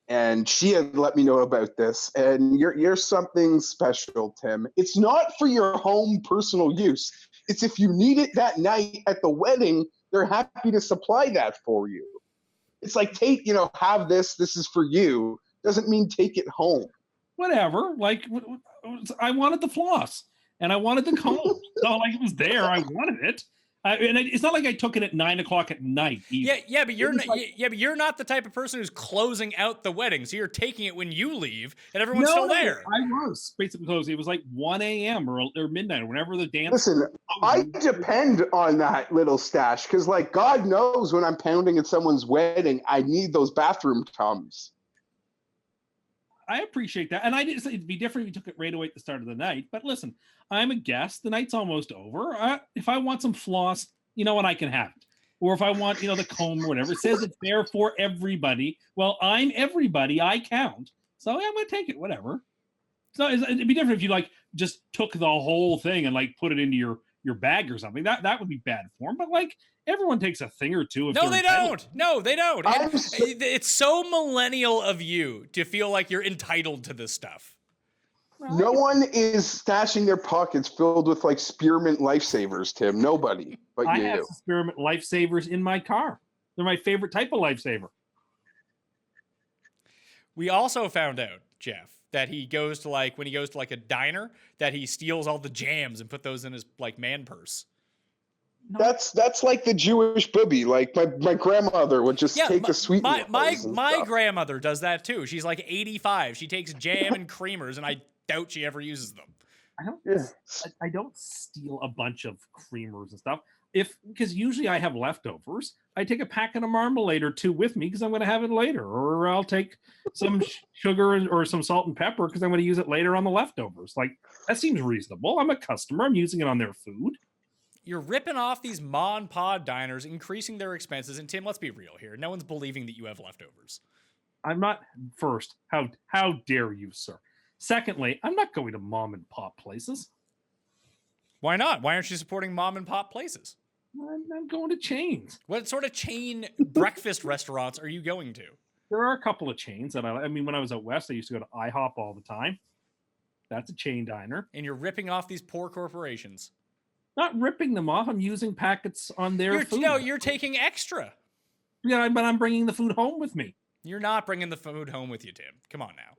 and she had let me know about this. And you're something special, Tim. It's not for your home personal use. It's if you need it that night at the wedding, they're happy to supply that for you. It's like, have this. This is for you. Doesn't mean take it home. Whatever. I wanted the floss and I wanted the comb. It's not like it was there. I wanted it. And it's not like I took it at 9:00 at night. Either. Yeah, but you're not the type of person who's closing out the wedding. So you're taking it when you leave, and everyone's still there. I was basically closing. It was like 1 a.m. or midnight, or whenever the dance. Listen, I depend on that little stash because, God knows when I'm pounding at someone's wedding, I need those bathroom tums. I appreciate that, and I didn't say it'd be different if you took it right away at the start of the night. But listen, I'm a guest. The night's almost over. If I want some floss, you know what, I can have it. Or if I want, the comb or whatever, it says it's there for everybody. Well, I'm everybody. I count. So yeah, I'm gonna take it. Whatever. So it'd be different if you just took the whole thing and put it into your bag or something. That would be bad form. But everyone takes a thing or two. No, they don't. No, they don't. It's so millennial of you to feel like you're entitled to this stuff. No one is stashing their pockets filled with spearmint lifesavers, Tim. Nobody but you. I have spearmint lifesavers in my car. They're my favorite type of lifesaver. We also found out, Geoff, that he goes to when he goes to a diner, that he steals all the jams and put those in his man purse. No. That's like the Jewish booby. My grandmother would just take a sweet. My grandmother does that too. She's 85. She takes jam and creamers, and I doubt she ever uses them. I don't steal a bunch of creamers and stuff. Because usually I have leftovers, I take a packet of marmalade or two with me because I'm going to have it later, or I'll take some sugar or some salt and pepper because I'm going to use it later on the leftovers. That seems reasonable. I'm a customer. I'm using it on their food. You're ripping off these ma and pa diners, increasing their expenses. And Tim, let's be real here. No one's believing that you have leftovers. I'm not. First, how dare you, sir? Secondly, I'm not going to mom and pop places. Why not? Why aren't you supporting mom and pop places? I'm going to chains. What sort of chain breakfast restaurants are you going to? There are a couple of chains that I mean, when I was out west, I used to go to IHOP all the time. That's a chain diner. And you're ripping off these poor corporations. Not ripping them off. I'm using packets on their food. No, you're taking extra. Yeah, but I'm bringing the food home with me. You're not bringing the food home with you, Tim. Come on now.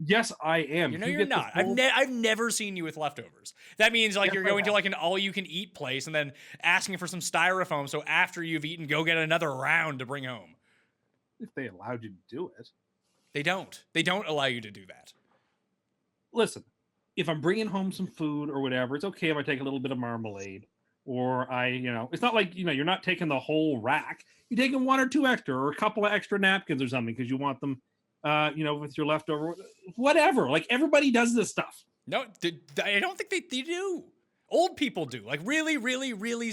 Yes, I am. You're not. I've never seen you with leftovers. That means you're going to an all-you-can-eat place and then asking for some styrofoam so after you've eaten, go get another round to bring home. If they allowed you to do it. They don't. They don't allow you to do that. Listen, if I'm bringing home some food or whatever, it's okay if I take a little bit of marmalade or it's not like, you're not taking the whole rack. You're taking one or two extra or a couple of extra napkins or something because you want them with your leftover, whatever. Everybody does this stuff. No, I don't think they do. Old people do. Really, really, really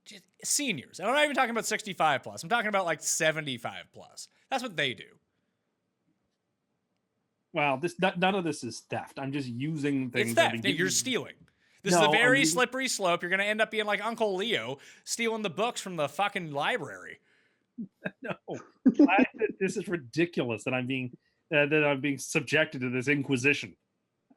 just seniors. And I'm not even talking about 65 plus. I'm talking about like 75 plus. That's what they do. Well, none of this is theft. I'm just using things. It's theft. You're stealing. This is a very slippery slope. You're going to end up being like Uncle Leo stealing the books from the fucking library. No, this is ridiculous that I'm being subjected to this inquisition.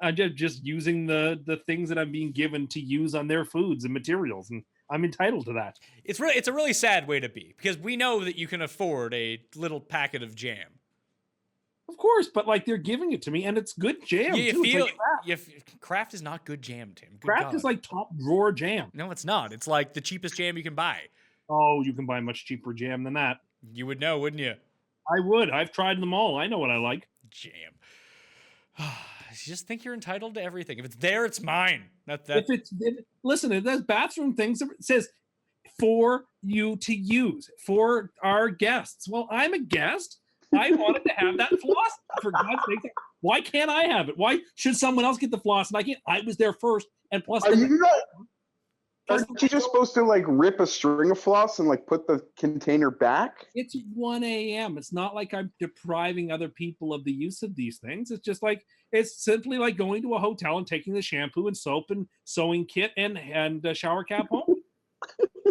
I'm just using the things that I'm being given to use on their foods and materials, and I'm entitled to that. It's a really sad way to be, because we know that you can afford a little packet of jam. Of course, but like they're giving it to me, and it's good jam. Kraft is not good jam, Tim. Kraft is like top drawer jam. No, it's not. It's like the cheapest jam you can buy. Oh, you can buy much cheaper jam than that. You would know, wouldn't you? I would. I've tried them all. I know what I like. Jam. You just think you're entitled to everything. If it's there, it's mine. Listen, it has bathroom things. It says for you to use for our guests. Well, I'm a guest. I wanted to have that floss. For God's sake, why can't I have it? Why should someone else get the floss and I can't? I was there first, and plus, aren't you just supposed to like rip a string of floss and like put the container back? It's 1 a.m. It's not like I'm depriving other people of the use of these things. It's just like it's simply like going to a hotel and taking the shampoo and soap and sewing kit and shower cap home.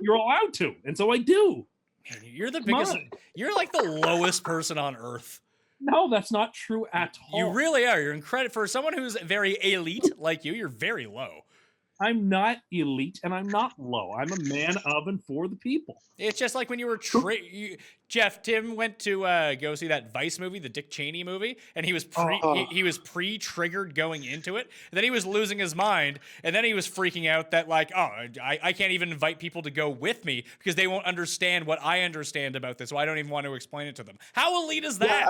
You're allowed to, and so I do. Man, you're the biggest. You're like the lowest person on earth. No, that's not true at all. You really are. You're incredible for someone who's very elite like you. You're very low. I'm not elite and I'm not low. I'm a man of and for the people. It's just like when you were Geoff. Tim went to go see that Vice movie, the Dick Cheney movie, and he was pre-triggered going into it. And then he was losing his mind, and then he was freaking out that like, oh, I can't even invite people to go with me because they won't understand what I understand about this, so I don't even want to explain it to them. How elite is that? Yeah,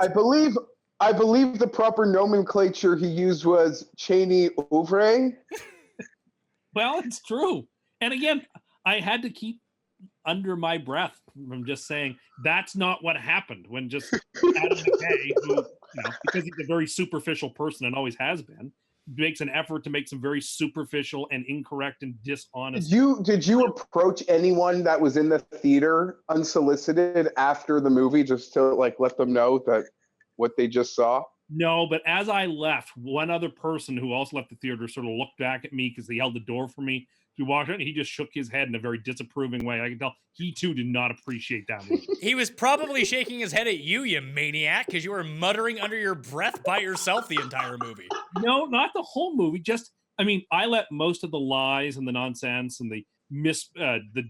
I believe the proper nomenclature he used was Cheney ouvre. Well, it's true. And again, I had to keep under my breath from just saying that's not what happened when just Adam McKay, who, because he's a very superficial person and always has been, makes an effort to make some very superficial and incorrect and dishonest. Did you approach anyone that was in the theater unsolicited after the movie just to like let them know that what they just saw? No, but as I left, one other person who also left the theater sort of looked back at me because he held the door for me to walk in, and he just shook his head in a very disapproving way. I can tell he too did not appreciate that movie. He was probably shaking his head at you, you maniac, because you were muttering under your breath by yourself the entire movie. No, not the whole movie. I let most of the lies and the nonsense and the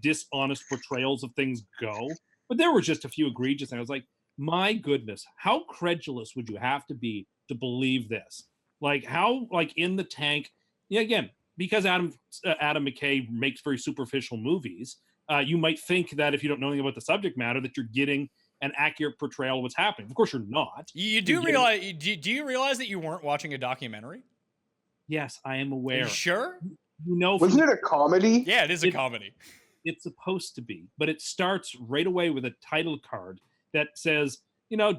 dishonest portrayals of things go, but there were just a few egregious things. I was like, my goodness, how credulous would you have to be to believe this? Like how, like in the tank, again, because Adam McKay makes very superficial movies, you might think that if you don't know anything about the subject matter, that you're getting an accurate portrayal of what's happening. Of course, you're not. Do you realize that you weren't watching a documentary? Yes, I am aware. Are you sure? Wasn't it a comedy? Yeah, it is a comedy. It's supposed to be, but it starts right away with a title card that says,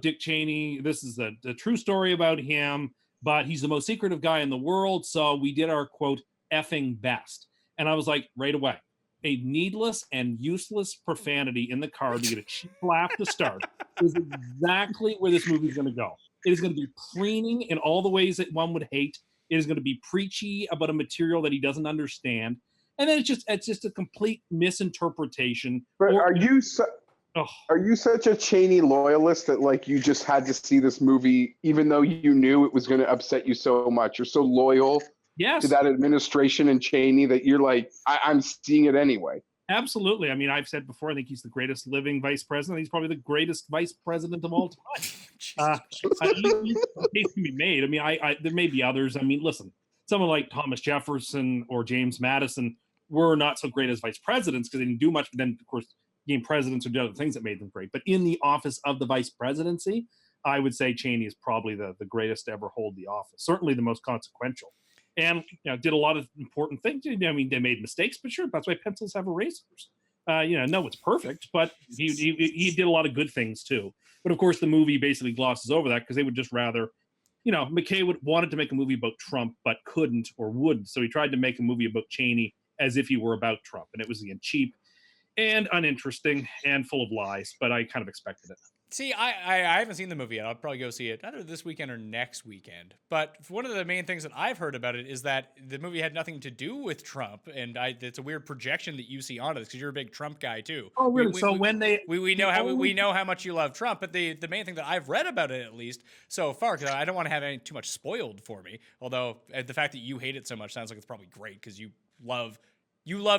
Dick Cheney, this is the true story about him, but he's the most secretive guy in the world, so we did our, quote, effing best. And I was like, right away, a needless and useless profanity in the card to get a cheap laugh to start is exactly where this movie is going to go. It is going to be preening in all the ways that one would hate. It is going to be preachy about a material that he doesn't understand. And then it's just a complete misinterpretation. But are you such a Cheney loyalist that like you just had to see this movie even though you knew it was going to upset you so much? You're so loyal to that administration and Cheney that you're like, I'm seeing it anyway. Absolutely. I mean, I've said before, I think he's the greatest living vice president. He's probably the greatest vice president of all time. Case can be made. I mean, there may be others. I mean, listen, someone like Thomas Jefferson or James Madison were not so great as vice presidents because they didn't do much. But then, of course, became presidents or did other things that made them great. But in the office of the vice presidency, I would say Cheney is probably the greatest to ever hold the office. Certainly the most consequential. And did a lot of important things. I mean, they made mistakes, but sure, that's why pencils have erasers. No, it's perfect, but he did a lot of good things too. But of course, the movie basically glosses over that because they would just rather, McKay wanted to make a movie about Trump, but couldn't or wouldn't. So he tried to make a movie about Cheney as if he were about Trump, and it was again cheap. and uninteresting and full of lies, but I kind of expected it. See, I haven't seen the movie yet. I'll probably go see it either this weekend or next weekend. But one of the main things that I've heard about it is that the movie had nothing to do with Trump, and it's a weird projection that you see onto this because you're a big Trump guy too. Oh, really? We know how much you love Trump, but the main thing that I've read about it, at least so far, because I don't want to have too much spoiled for me. Although the fact that you hate it so much sounds like it's probably great because you love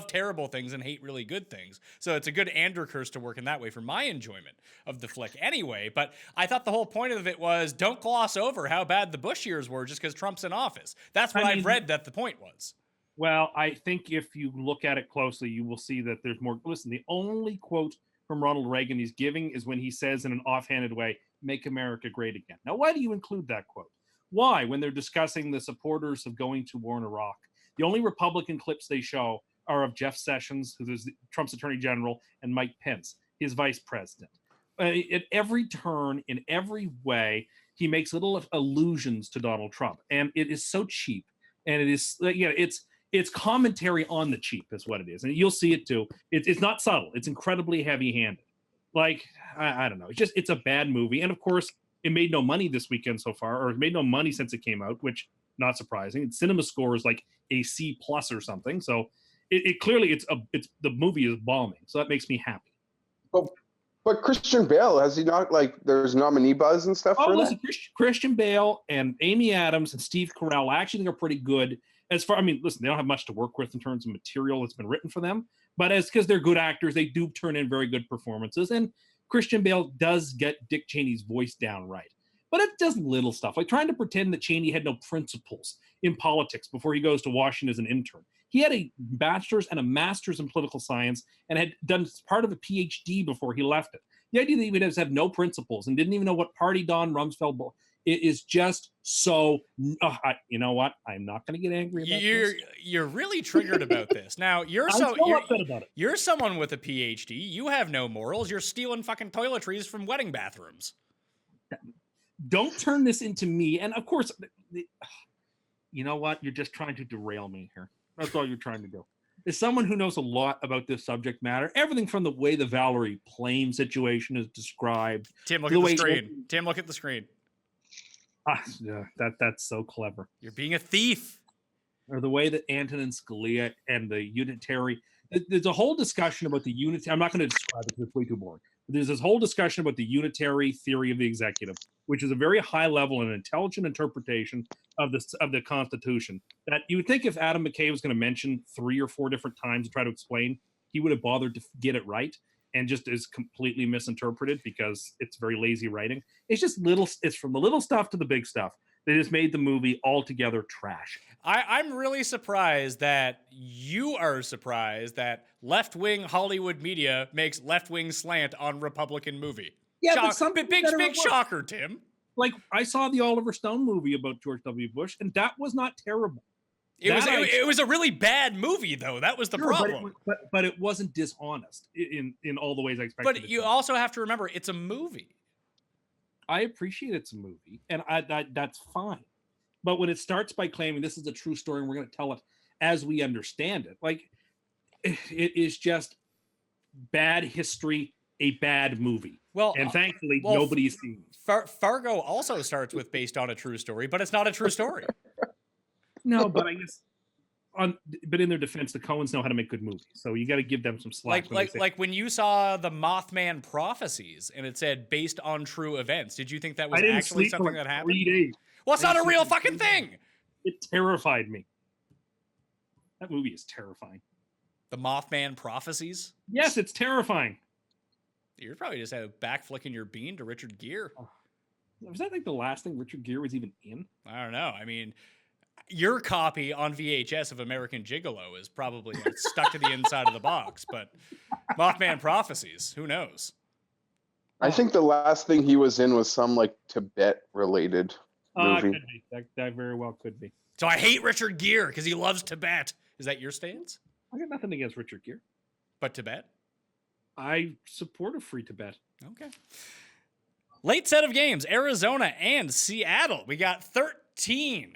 terrible things and hate really good things. So it's a good Andrew curse to work in that way for my enjoyment of the flick anyway. But I thought the whole point of it was don't gloss over how bad the Bush years were just because Trump's in office. That's what I've read that the point was. Well, I think if you look at it closely, you will see that there's more. Listen, the only quote from Ronald Reagan he's giving is when he says in an offhanded way, "Make America great again." Now, why do you include that quote? Why, when they're discussing the supporters of going to war in Iraq? The only Republican clips they show are of Jeff Sessions, who is Trump's attorney general, and Mike Pence, his vice president. At every turn, in every way, he makes little allusions to Donald Trump, and it is so cheap. And it is, it's commentary on the cheap, is what it is, and you'll see it too. It's not subtle; it's incredibly heavy-handed. Like I don't know, it's a bad movie, and of course, it made no money this weekend so far, or it made no money since it came out, which not surprising. Its cinema score is like a C+ or something, so. It clearly the movie is bombing, so that makes me happy. But Christian Bale, has he not, like, there's nominee buzz and stuff for that? Christian Bale and Amy Adams and Steve Carell actually are pretty good listen, they don't have much to work with in terms of material that's been written for them, but because they're good actors, they do turn in very good performances, and Christian Bale does get Dick Cheney's voice down right. But it does little stuff, like trying to pretend that Cheney had no principles in politics before he goes to Washington as an intern. He had a bachelor's and a master's in political science and had done part of a PhD before he left it. The idea that he would have no principles and didn't even know what party Don Rumsfeld is just so. You know what? I'm not going to get angry about this. You're really triggered about this. Now you're upset about it. You're someone with a PhD. You have no morals. You're stealing fucking toiletries from wedding bathrooms. Don't turn this into me. And of course, you know what? You're just trying to derail me here. That's all you're trying to do. As someone who knows a lot about this subject matter, everything from the way the Valerie Plame situation is described. Tim, look at the screen. Tim, look at the screen. Yeah, that's so clever. You're being a thief. Or the way that Antonin Scalia and the unitary. There's a whole discussion about the unitary. I'm not going to describe it because it's way too boring. There's this whole discussion about the unitary theory of the executive, which is a very high level and intelligent interpretation of the Constitution that you would think if Adam McKay was going to mention 3 or 4 different times to try to explain, he would have bothered to get it right, and just is completely misinterpreted because it's very lazy writing. It's just it's from the little stuff to the big stuff. They just made the movie altogether trash. I'm really surprised that you are surprised that left-wing Hollywood media makes left-wing slant on Republican movie. Yeah, but something big shocker, Tim. Like, I saw the Oliver Stone movie about George W. Bush, and that was not terrible. It was a really bad movie, though. That was the problem. But it wasn't dishonest in all the ways I expected. But you also have to remember, it's a movie. I appreciate it's a movie, and that's fine. But when it starts by claiming this is a true story and we're going to tell it as we understand it, like, it is just bad history, a bad movie. Well, and thankfully, nobody's seen it. Fargo also starts with based on a true story, but it's not a true story. No, but I guess but in their defense, the Coens know how to make good movies, so you got to give them some slack. Like when you saw the Mothman prophecies and it said based on true events, did you think that was actually something that happened? 3 days. Well, it's not a real fucking thing. It terrified me. That movie is terrifying. The Mothman prophecies? Yes, it's terrifying. You're probably just back flicking your bean to Richard Gere. Was that like the last thing Richard Gere was even in? I don't know. I mean, your copy on VHS of American Gigolo is probably stuck to the inside of the box, but Mothman prophecies, who knows? I think the last thing he was in was some like Tibet-related movie. Could be. That very well could be. So I hate Richard Gere because he loves Tibet. Is that your stance? I got nothing against Richard Gere. But Tibet? I support a free Tibet. Okay. Late set of games, Arizona and Seattle. We got 13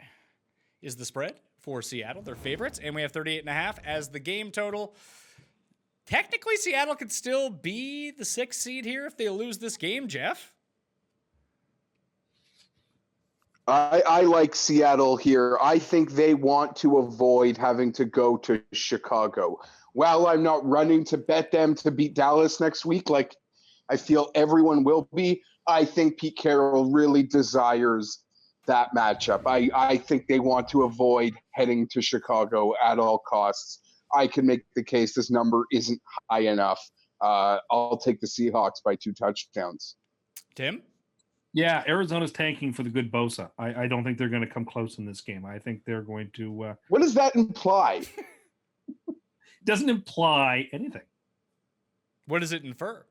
is the spread for Seattle, their favorites, and we have 38.5 as the game total. Technically, Seattle could still be the 6th seed here if they lose this game, Geoff. I like Seattle here. I think they want to avoid having to go to Chicago. While I'm not running to bet them to beat Dallas next week, like I feel everyone will be, I think Pete Carroll really desires that matchup. I think they want to avoid heading to Chicago at all costs. I can make the case this number isn't high enough. I'll take the Seahawks by 2 touchdowns. Tim? Yeah, Arizona's tanking for the good Bosa. I don't think they're going to come close in this game. I think they're going to. What does that imply? Doesn't imply anything. What does it infer?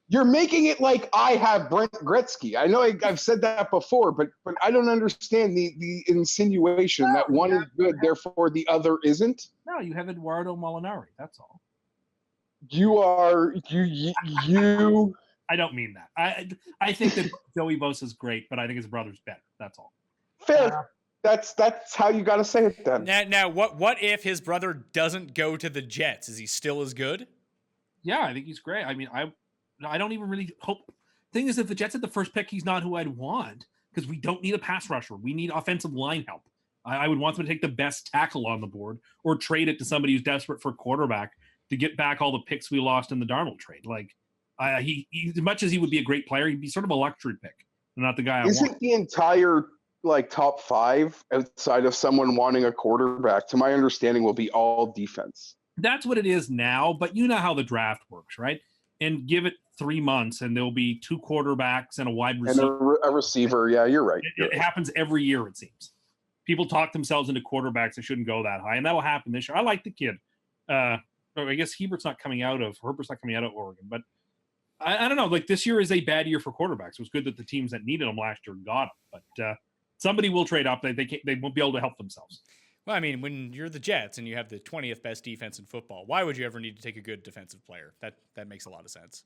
You're making it like I have Brent Gretzky. I know I've said that before, but I don't understand the insinuation that one is good, therefore the other isn't. No, you have Eduardo Molinari. That's all. You. I don't mean that. I think that Joey Bosa's great, but I think his brother's better. That's all. Fair. That's how you got to say it then. Now, what if his brother doesn't go to the Jets? Is he still as good? Yeah, I think he's great. I mean, I don't even really hope. Thing is, if the Jets had the first pick, he's not who I'd want because we don't need a pass rusher. We need offensive line help. I would want them to take the best tackle on the board or trade it to somebody who's desperate for a quarterback to get back all the picks we lost in the Darnold trade. Like, he as much as he would be a great player, he'd be sort of a luxury pick, not the guy I want. Isn't the entire top 5 outside of someone wanting a quarterback, to my understanding, will be all defense? That's what it is now, but you know how the draft works, right? And give it 3 months, and there'll be 2 quarterbacks and a wide receiver. And a receiver. Yeah, you're right. It happens every year, it seems. People talk themselves into quarterbacks that shouldn't go that high, and that will happen this year. I like the kid. I guess Herbert's not coming out of Oregon, but I don't know. Like, this year is a bad year for quarterbacks. It was good that the teams that needed them last year got them, but somebody will trade up. They won't be able to help themselves. Well, I mean, when you're the Jets and you have the 20th best defense in football, why would you ever need to take a good defensive player? That makes a lot of sense.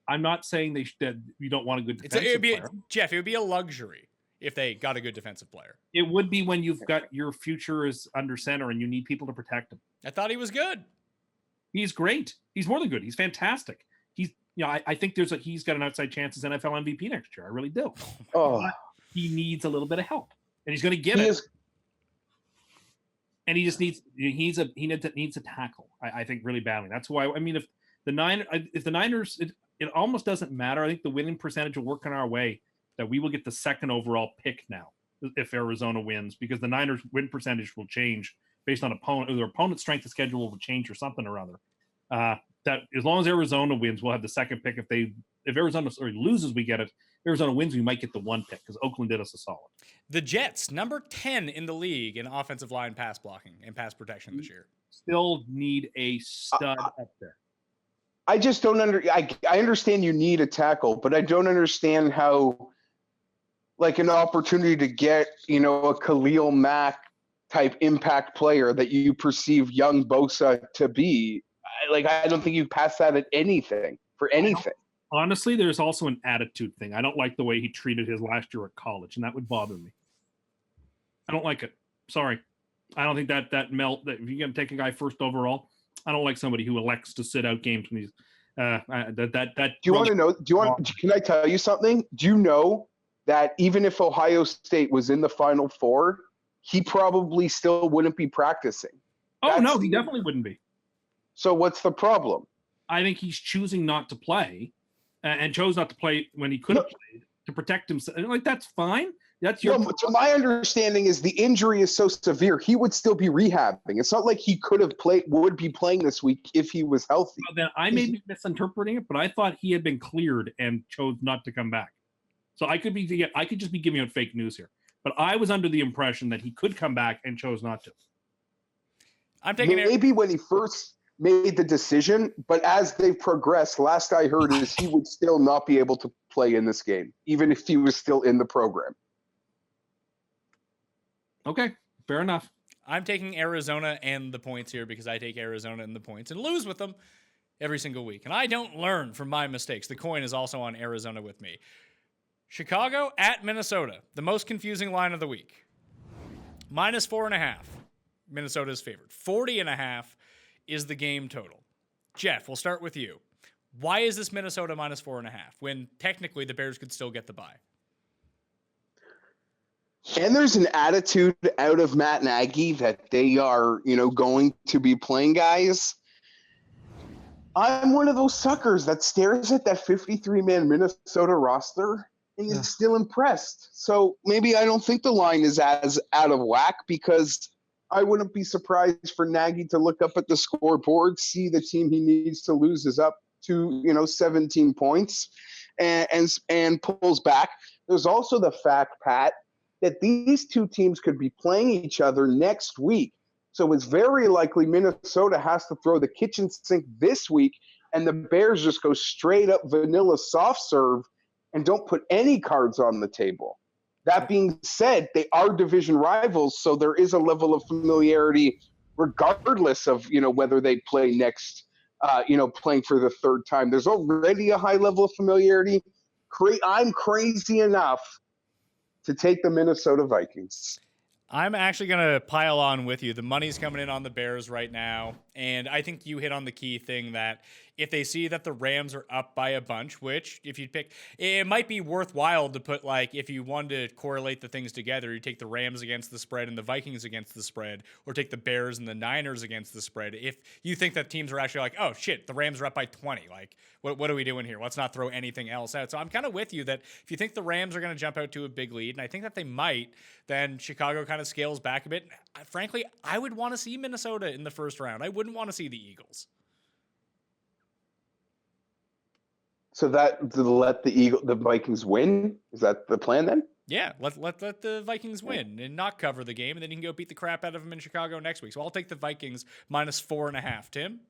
I'm not saying that you don't want a good defensive player. Jeff, it would be a luxury if they got a good defensive player. It would be when you've got your future is under center and you need people to protect him. I thought he was good. He's great. He's more than good. He's fantastic. I think he's got an outside chance as NFL MVP next year. I really do. Oh, he needs a little bit of help, and he's going to get it. And he just needs needs a tackle. I think really badly. That's why. I mean, if the Niners, it almost doesn't matter. I think the winning percentage will work in our way. That we will get the 2nd overall pick now if Arizona wins, because the Niners win percentage will change based on their opponent's strength of schedule will change or something or other. That as long as Arizona wins, we'll have the 2nd pick. If Arizona loses, we get it. If Arizona wins, we might get the 1 pick because Oakland did us a solid. The Jets, number 10 in the league in offensive line pass blocking and pass protection this year. Still need a stud up there. I just don't I understand you need a tackle, but I don't understand how, like, an opportunity to get, a Khalil Mack type impact player that you perceive young Bosa to be. I don't think you pass that at anything for anything. Honestly, there's also an attitude thing. I don't like the way he treated his last year at college, and that would bother me. I don't like it. Sorry. I don't think that if you're going to take a guy 1st overall, I don't like somebody who elects to sit out games when he's Do you want to know? Can I tell you something? Do you know that even if Ohio State was in the Final Four, he probably still wouldn't be practicing? No, he definitely wouldn't be. So what's the problem? I think he's choosing not to play and chose not to play when he could have played to protect himself. Like, that's fine. That's your. So my understanding is the injury is so severe, he would still be rehabbing. It's not like he would be playing this week if he was healthy. Well, then I may be misinterpreting it, but I thought he had been cleared and chose not to come back. So I could just be giving out fake news here. But I was under the impression that he could come back and chose not to. I'm taking maybe when he first made the decision, but as they've progressed, last I heard is he would still not be able to play in this game, even if he was still in the program. Okay, fair enough. I'm taking Arizona and the points here because I take Arizona and the points and lose with them every single week. And I don't learn from my mistakes. The coin is also on Arizona with me. Chicago at Minnesota, the most confusing line of the week. -4.5. Minnesota is favored. 40.5 is the game total. Geoff, we'll start with you. Why is this Minnesota minus 4.5 when technically the Bears could still get the bye? And there's an attitude out of Matt Nagy that they are, going to be playing guys. I'm one of those suckers that stares at that 53-man Minnesota roster and is still impressed. So maybe I don't think the line is as out of whack, because I wouldn't be surprised for Nagy to look up at the scoreboard, see the team he needs to lose is up to, 17 points and pulls back. There's also the fact, Pat, that these two teams could be playing each other next week. So it's very likely Minnesota has to throw the kitchen sink this week, and the Bears just go straight up vanilla soft serve and don't put any cards on the table. That being said, they are division rivals, so there is a level of familiarity regardless of, whether they play next, playing for the third time. There's already a high level of familiarity. I'm crazy enough to take the Minnesota Vikings. I'm actually going to pile on with you. The money's coming in on the Bears right now, and I think you hit on the key thing that if they see that the Rams are up by a bunch, which if you pick, it might be worthwhile to put, like, if you wanted to correlate the things together, you take the Rams against the spread and the Vikings against the spread, or take the Bears and the Niners against the spread. If you think that teams are actually like, oh shit, the Rams are up by 20, like, what are we doing here? Let's not throw anything else out. So I'm kind of with you that if you think the Rams are going to jump out to a big lead, and I think that they might, then Chicago kind of scales back a bit. Frankly, I would want to see Minnesota in the first round. I wouldn't want to see the Eagles. So that to let the Vikings win? Is that the plan then? Yeah, let the Vikings win and not cover the game, and then you can go beat the crap out of them in Chicago next week. So I'll take the Vikings minus 4.5. Tim?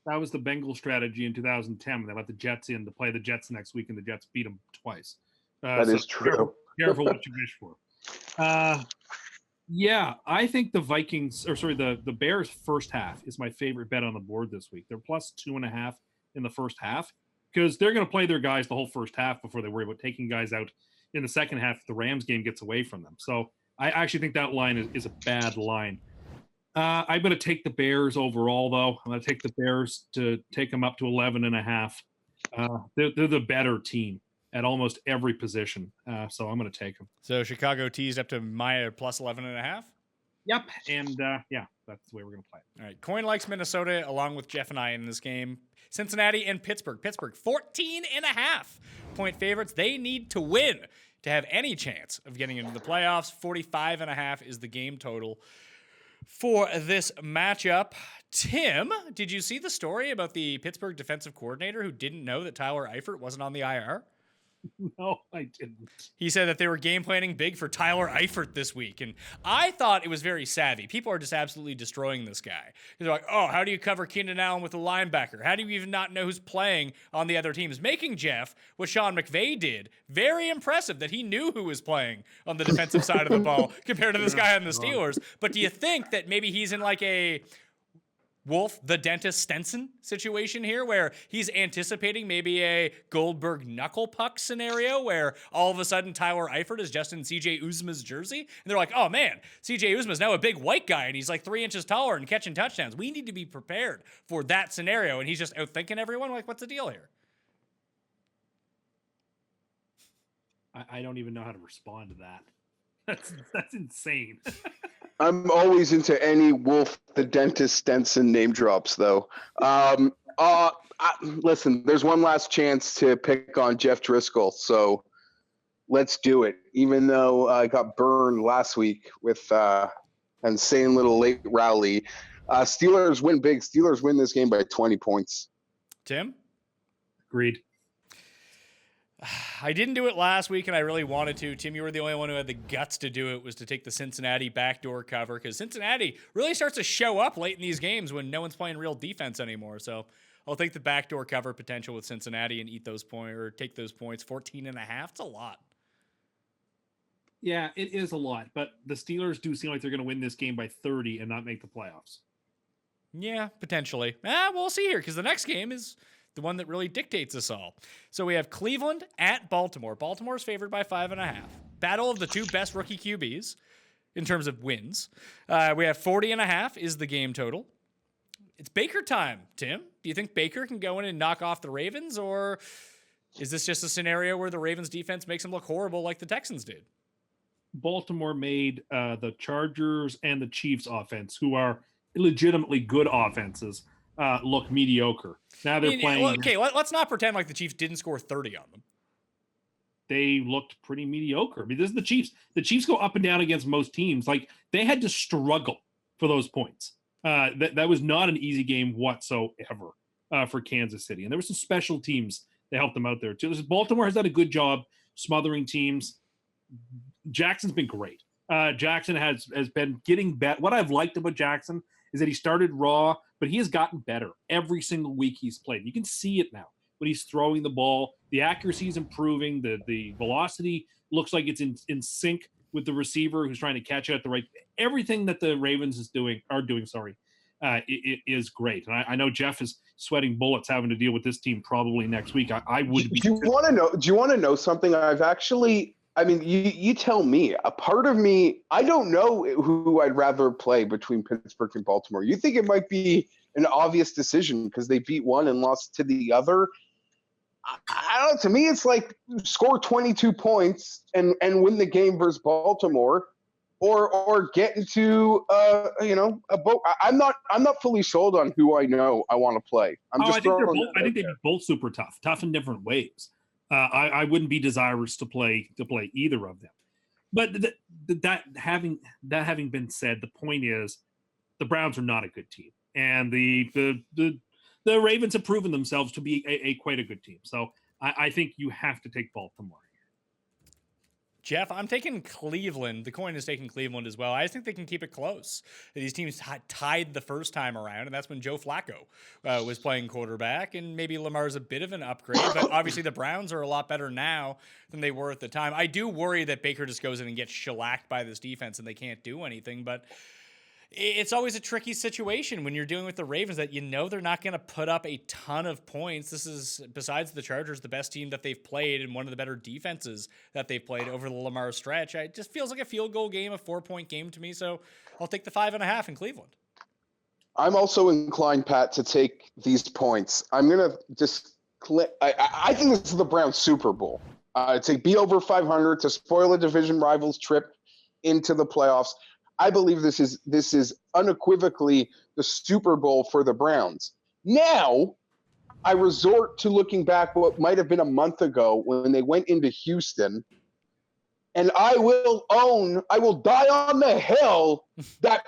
That was the Bengals strategy in 2010. They let the Jets in to play the Jets next week, and the Jets beat them twice. That is true. Careful what you wish for. Yeah, I think the Bears first half is my favorite bet on the board this week. They're plus 2.5 in the first half, because they're going to play their guys the whole first half before they worry about taking guys out in the second half if the Rams game gets away from them. So I actually think that line is a bad line. I'm going to take the Bears overall, though. I'm going to take the Bears to take them up to 11.5. They're the better team at almost every position. So I'm going to take them. So Chicago teased up to Mayo plus 11.5? Yep. And that's the way we're going to play it. All right. Coin likes Minnesota along with Geoff and I in this game. Cincinnati and Pittsburgh. Pittsburgh, 14.5 point favorites. They need to win to have any chance of getting into the playoffs. 45.5 is the game total for this matchup. Tim, did you see the story about the Pittsburgh defensive coordinator who didn't know that Tyler Eifert wasn't on the IR? No, I didn't. He said that they were game planning big for Tyler Eifert this week, and I thought it was very savvy. People are just absolutely destroying this guy. They're like, oh, how do you cover Keenan Allen with a linebacker? How do you even not know who's playing on the other teams? Making Geoff what Sean McVay did. Very impressive that he knew who was playing on the defensive side of the ball compared to this guy on the Steelers. But do you think that maybe he's in like a Wolf, the dentist Stenson situation here, where he's anticipating maybe a Goldberg knuckle puck scenario where all of a sudden Tyler Eifert is just in CJ Uzma's jersey? And they're like, oh man, CJ Uzma's now a big white guy and he's like 3 inches taller and catching touchdowns. We need to be prepared for that scenario. And he's just outthinking everyone. Like, what's the deal here? I don't even know how to respond to that. That's insane. I'm always into any Wolf the Dentist Stenson name drops, though. Listen, there's one last chance to pick on Jeff Driscoll, so let's do it. Even though I got burned last week with an insane little late rally, Steelers win big. Steelers win this game by 20 points. Tim? Agreed. I didn't do it last week, and I really wanted to. Tim, you were the only one who had the guts to do it, was to take the Cincinnati backdoor cover, because Cincinnati really starts to show up late in these games when no one's playing real defense anymore. So I'll take the backdoor cover potential with Cincinnati and eat those points, or take those points. 14.5, it's a lot. Yeah, it is a lot, but the Steelers do seem like they're going to win this game by 30 and not make the playoffs. Yeah, potentially. We'll see here, because the next game is the one that really dictates us all. So we have Cleveland at Baltimore. Baltimore's favored by 5.5. Battle of the two best rookie QBs in terms of wins. We have 40.5 is the game total. It's Baker time, Tim. Do you think Baker can go in and knock off the Ravens, or is this just a scenario where the Ravens defense makes them look horrible like the Texans did? Baltimore made the Chargers and the Chiefs offense, who are legitimately good offenses, look mediocre. Now they're playing. Okay, let's not pretend like the Chiefs didn't score 30 on them. They looked pretty mediocre. I mean, this is the Chiefs. The Chiefs go up and down against most teams. Like, they had to struggle for those points. That was not an easy game whatsoever for Kansas City. And there were some special teams that helped them out there too. Baltimore has done a good job smothering teams. Jackson's been great. Jackson has been getting better. What I've liked about Jackson is that he started raw, but he has gotten better every single week he's played. You can see it now when he's throwing the ball. The accuracy is improving. The velocity looks like it's in sync with the receiver who's trying to catch it at the right. Everything that the Ravens are doing. It is great. And I know Geoff is sweating bullets having to deal with this team probably next week. I would be. Do you want to know something? You tell me. A part of me, I don't know who I'd rather play between Pittsburgh and Baltimore. You think it might be an obvious decision because they beat one and lost to the other? I don't know. To me, it's like score 22 points and win the game versus Baltimore, or get into a boat. I'm not fully sold on who I know I want to play. I think they'd be both super tough in different ways. I wouldn't be desirous to play either of them. But that having been said, the point is the Browns are not a good team, and the Ravens have proven themselves to be a quite a good team. So I think you have to take Baltimore. Geoff, I'm taking Cleveland. The coin is taking Cleveland as well. I just think they can keep it close. These teams tied the first time around, and that's when Joe Flacco was playing quarterback, and maybe Lamar's a bit of an upgrade, but obviously the Browns are a lot better now than they were at the time. I do worry that Baker just goes in and gets shellacked by this defense and they can't do anything, but it's always a tricky situation when you're dealing with the Ravens that they're not going to put up a ton of points. This is, besides the Chargers, the best team that they've played and one of the better defenses that they've played over the Lamar stretch. It just feels like a field goal game, a 4-point game to me, so I'll take the 5.5 in Cleveland. I'm also inclined, Pat, to take these points. I'm going to just I think this is the Browns Super Bowl. To be over 500, to spoil a division rival's trip into the playoffs. I believe this is unequivocally the Super Bowl for the Browns. Now, I resort to looking back what might have been a month ago when they went into Houston, and I will die on the hill that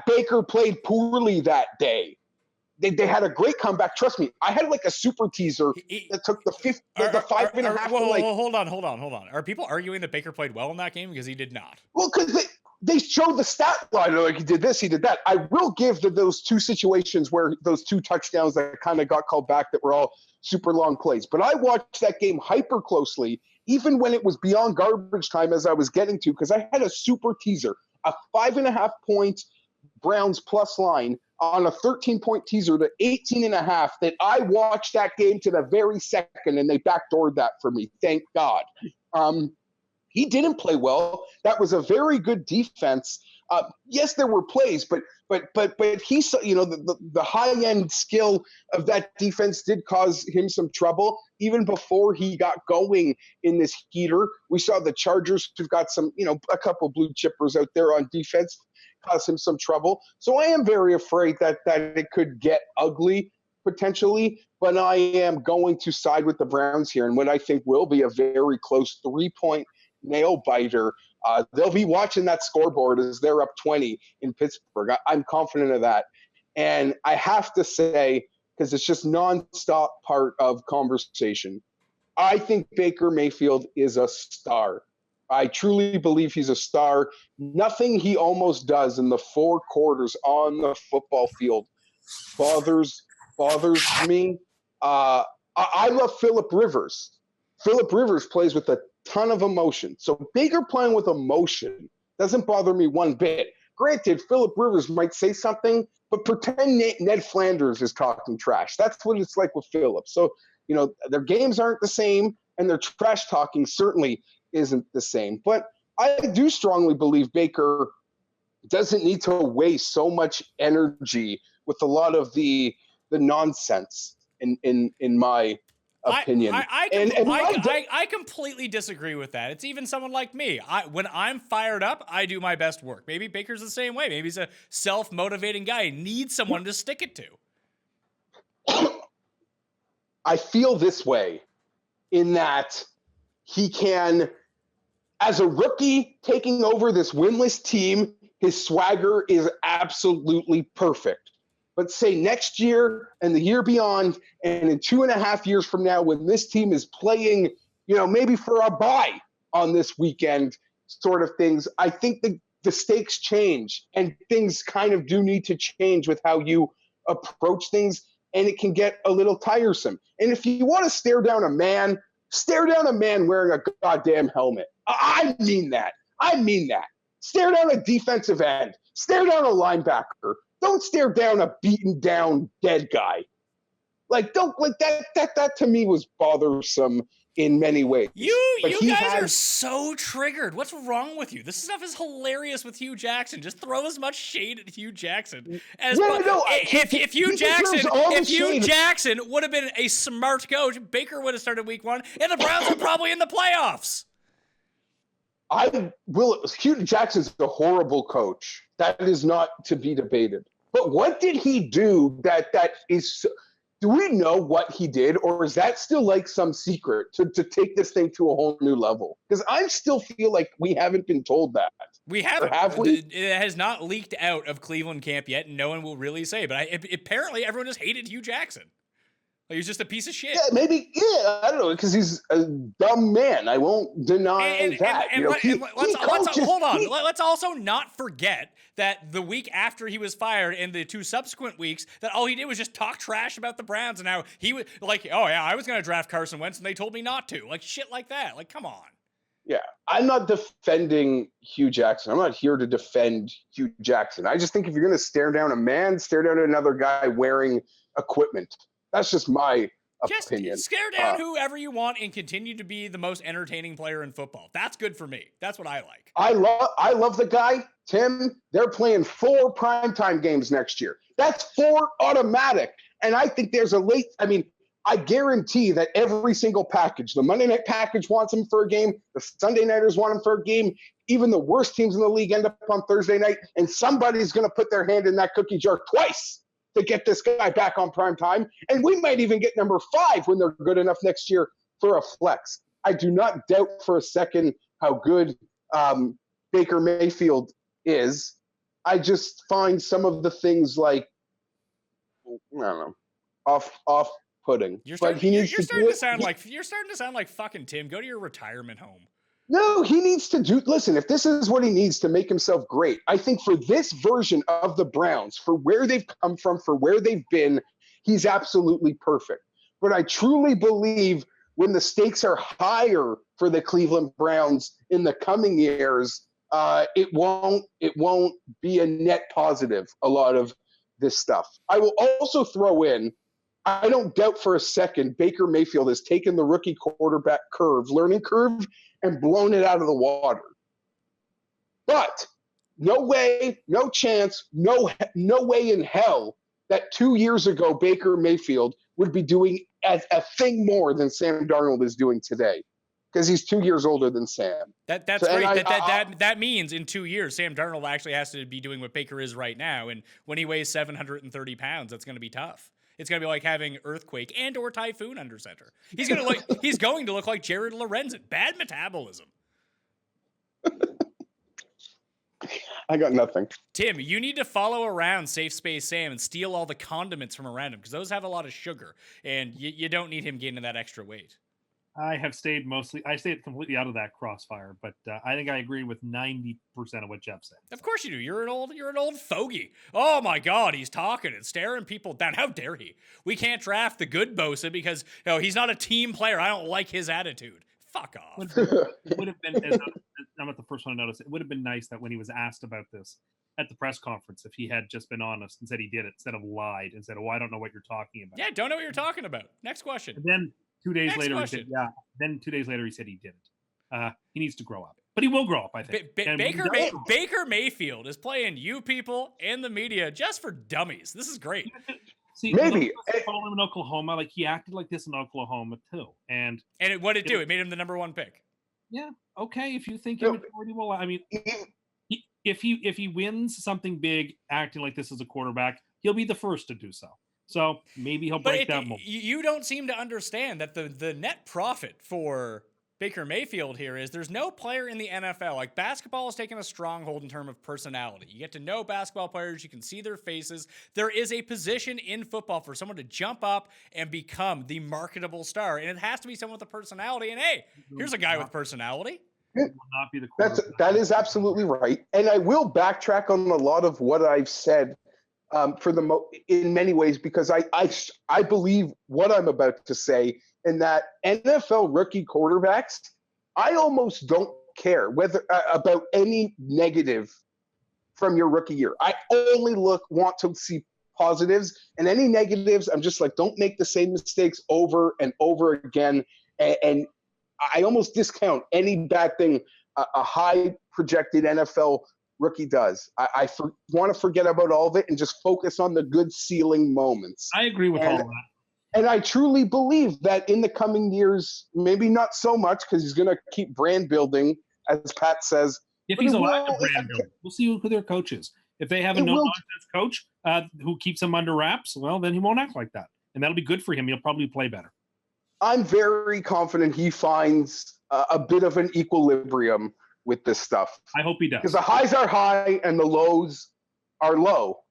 Baker played poorly that day. They had a great comeback. Trust me, I had like a super teaser that took the 5.5. Hold on. Are people arguing that Baker played well in that game because he did not? Well, because they showed the stat line, like he did this, he did that. I will give to those two situations where those two touchdowns that kind of got called back that were all super long plays. But I watched that game hyper closely, even when it was beyond garbage time, as I was getting to, because I had a super teaser, a 5.5 point Browns plus line on a 13-point teaser to 18.5 that I watched that game to the very second, and they backdoored that for me. Thank God. He didn't play well. That was a very good defense. Yes, there were plays, but he saw, the high-end skill of that defense did cause him some trouble. Even before he got going in this heater, we saw the Chargers who've got some, a couple blue chippers out there on defense, cause him some trouble. So I am very afraid that it could get ugly potentially, but I am going to side with the Browns here in what I think will be a very close 3-point nail biter. They'll be watching that scoreboard as they're up 20 in Pittsburgh. I'm confident of that. And I have to say, because it's just nonstop part of conversation, I think Baker Mayfield is a star. I truly believe he's a star. Nothing he almost does in the 4 quarters on the football field bothers me. I love Phillip Rivers. Phillip Rivers plays with a ton of emotion. So Baker playing with emotion doesn't bother me one bit. Granted, Phillip Rivers might say something, but pretend Ned Flanders is talking trash. That's what it's like with Phillip. So, their games aren't the same, and their trash talking certainly isn't the same. But I do strongly believe Baker doesn't need to waste so much energy with a lot of the nonsense in my opinion. I completely disagree with that. It's even someone like me. When I'm fired up, I do my best work. Maybe Baker's the same way. Maybe he's a self-motivating guy. He needs someone to stick it to. I feel this way in that he can, as a rookie taking over this winless team, his swagger is absolutely perfect. But say next year and the year beyond, and in 2.5 years from now, when this team is playing, maybe for a bye on this weekend, sort of things, I think the stakes change and things kind of do need to change with how you approach things, and it can get a little tiresome. And if you want to stare down a man wearing a goddamn helmet. I mean that. Stare down a defensive end. Stare down a linebacker. Don't stare down a beaten down dead guy. Don't that to me was bothersome in many ways. You guys are so triggered. What's wrong with you? This stuff is hilarious with Hugh Jackson. Just throw as much shade at Hugh Jackson as if Hugh Jackson would have been a smart coach, Baker would have started week 1, and the Browns are probably in the playoffs. Hugh Jackson's a horrible coach. That is not to be debated. But what did he do that is? Do we know what he did, or is that still like some secret to take this thing to a whole new level? Because I still feel like we haven't been told that. We haven't. Or have we? It has not leaked out of Cleveland camp yet, and no one will really say. But apparently everyone just hated Hugh Jackson. Like, he's just a piece of shit. Yeah, maybe. Yeah, I don't know, because he's a dumb man. I won't deny that. Let's also not forget that the week after he was fired and the 2 subsequent weeks, that all he did was just talk trash about the Browns, and how he was like, oh yeah, I was going to draft Carson Wentz, and they told me not to. Like, shit like that. Like, come on. Yeah, I'm not defending Hugh Jackson. I'm not here to defend Hugh Jackson. I just think if you're going to stare down a man, stare down another guy wearing equipment. That's just my opinion. Just stare down whoever you want and continue to be the most entertaining player in football. That's good for me. That's what I like. I love the guy, Tim. They're playing 4 primetime games next year. That's 4 automatic. And I think there's I guarantee that every single package, the Monday night package wants him for a game, the Sunday nighters want him for a game, even the worst teams in the league end up on Thursday night, and somebody's going to put their hand in that cookie jar twice to get this guy back on prime time. And we might even get number 5 when they're good enough next year for a flex. I do not doubt for a second how good Baker Mayfield is. I just find some of the things like, I don't know, off-putting. You're starting to sound like fucking Tim. Go to your retirement home. No, he needs to listen, if this is what he needs to make himself great, I think for this version of the Browns, for where they've come from, for where they've been, he's absolutely perfect. But I truly believe when the stakes are higher for the Cleveland Browns in the coming years, it won't be a net positive, a lot of this stuff. I will also throw in, I don't doubt for a second Baker Mayfield has taken the rookie quarterback learning curve, and blown it out of the water. But no way, no chance, no way in hell that 2 years ago Baker Mayfield would be doing a thing more than Sam Darnold is doing today, because he's 2 years older than Sam. That's right. That means in 2 years Sam Darnold actually has to be doing what Baker is right now, and when he weighs 730 pounds, that's going to be tough. It's going to be like having Earthquake and or Typhoon under center. He's going to look like Jared Lorenzen. Bad metabolism. I got nothing. Tim, you need to follow around Safe Space Sam and steal all the condiments from around him, because those have a lot of sugar, and you don't need him gaining that extra weight. I stayed completely out of that crossfire, but I think I agree with 90% of what Geoff said. Of course you do. You're an old fogey. Oh my God, he's talking and staring people down. How dare he? We can't draft the good Bosa because he's not a team player. I don't like his attitude. Fuck off. It would have been, I'm not the first one to notice, it would have been nice that when he was asked about this at the press conference, if he had just been honest and said he did it, instead of lied and said, oh, I don't know what you're talking about. Yeah, don't know what you're talking about. Next question. And then 2 days later, he said, yeah. Then 2 days later, he said he didn't. He needs to grow up. But he will grow up, I think. And when he does grow up- Baker Mayfield is playing you people and the media just for dummies. This is great. See, Maybe. follow him in Oklahoma. Like he acted like this in Oklahoma too, and What did it do? It made him the number 1 pick. yeah, okay. If you think No. immaturity will, I mean, if he wins something big, acting like this as a quarterback, he'll be the first to do so. So maybe he'll break that mold. You don't seem to understand that the net profit for Baker Mayfield here is there's no player in the NFL. Like basketball has taken a stronghold in terms of personality. You get to know basketball players. You can see their faces. There is a position in football for someone to jump up and become the marketable star. And it has to be someone with a personality. And hey, here's a guy with personality. Will not be the quarterback. That is absolutely right. And I will backtrack on a lot of what I've said in many ways, because I believe what I'm about to say, in that NFL rookie quarterbacks, I almost don't care whether about any negative from your rookie year. I only want to see positives, and any negatives, I'm just like, don't make the same mistakes over and over again. And I almost discount any bad thing a high projected NFL rookie does. I want to forget about all of it and just focus on the good ceiling moments. I agree with all of that. And I truly believe that in the coming years, maybe not so much because he's going to keep brand building, as Pat says. If he's allowed to brand build, we'll see who their coach is. If they have a no-nonsense coach who keeps him under wraps, well, then he won't act like that. And that'll be good for him. He'll probably play better. I'm very confident he finds a bit of an equilibrium with this stuff. I hope he does. Because the highs are high and the lows are low.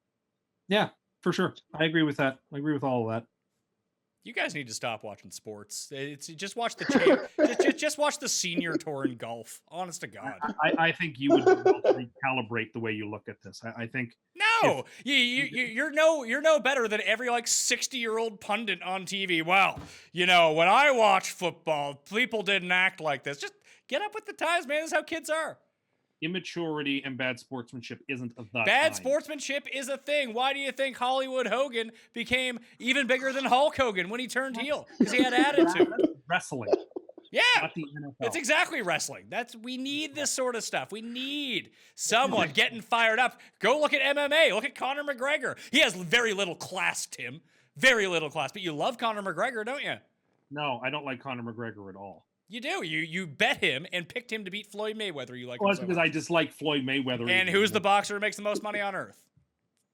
Yeah, for sure. I agree with that. I agree with all of that. You guys need to stop watching sports. It's just watch the just watch the senior tour in golf. Honest to God, I think you would recalibrate the way you look at this. I think no, you're no better than every 60-year-old pundit on TV. Well, when I watch football, people didn't act like this. Just get up with the times, man. This is how kids are. Immaturity and bad sportsmanship isn't of that Bad kind. sportsmanship is a thing. Why do you think Hollywood Hogan became even bigger than Hulk Hogan when he turned heel? Because he had attitude. Wrestling. Yeah, not the NFL. It's exactly wrestling. We need this sort of stuff. We need someone getting fired up. Go look at MMA. Look at Conor McGregor. He has very little class, Tim. Very little class. But you love Conor McGregor, don't you? No, I don't like Conor McGregor at all. You do. You bet him and picked him to beat Floyd Mayweather. You like him that's so because much. I dislike Floyd Mayweather. And who's the boxer who makes the most money on earth?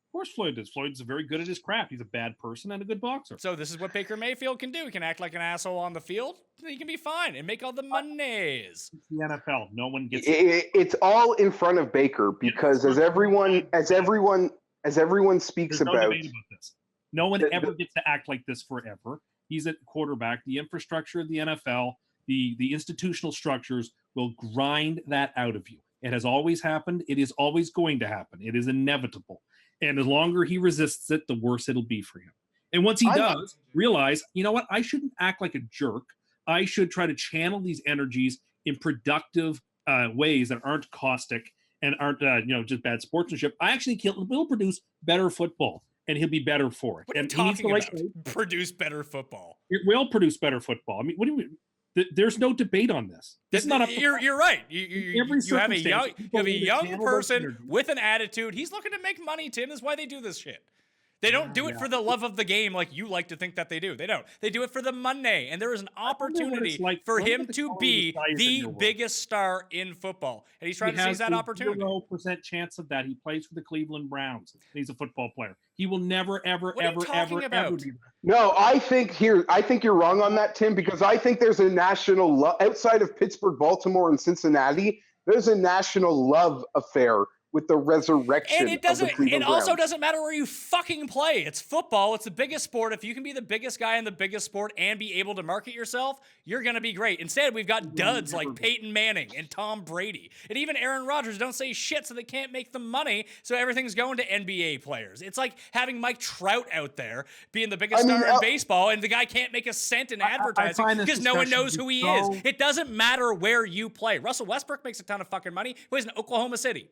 Of course Floyd does. Floyd's very good at his craft. He's a bad person and a good boxer. So this is what Baker Mayfield can do. He can act like an asshole on the field. He can be fine and make all the monies. It's the NFL. No one gets It's all in front of Baker because as everyone speaks There's no about debate about this. No one ever gets to act like this forever. He's a quarterback. The infrastructure of the NFL, the institutional structures will grind that out of you. It has always happened. It is always going to happen. It is inevitable. And the longer he resists it, the worse it'll be for him. And once he does, realize, you know what? I shouldn't act like a jerk. I should try to channel these energies in productive ways that aren't caustic and aren't, just bad sportsmanship. I actually will produce better football, and he'll be better for it. What are you and talking about? Produce better football. It will produce better football. I mean, what do you mean? There's no debate on this. This is not up. You're right. You have a young person with an attitude. He's looking to make money, Tim. That's why they do this shit. They don't do it for the love of the game like you like to think that they do. They don't. They do it for the money. And there is an opportunity for him to be the biggest star in football. And he's trying to seize that opportunity. 0% chance of that. He plays for the Cleveland Browns. He's a football player. He will never, ever, ever be that. No, I think you're wrong on that, Tim, because I think there's a national outside of Pittsburgh, Baltimore, and Cincinnati. There's a national love affair with the resurrection. And it also doesn't matter where you fucking play. It's football. It's the biggest sport. If you can be the biggest guy in the biggest sport and be able to market yourself, you're going to be great. Instead, we've got duds like Peyton Manning and Tom Brady. And even Aaron Rodgers don't say shit, so they can't make the money, so everything's going to NBA players. It's like having Mike Trout out there being the biggest star in baseball, and the guy can't make a cent in advertising because no one knows who he is. It doesn't matter where you play. Russell Westbrook makes a ton of fucking money. He plays in Oklahoma City.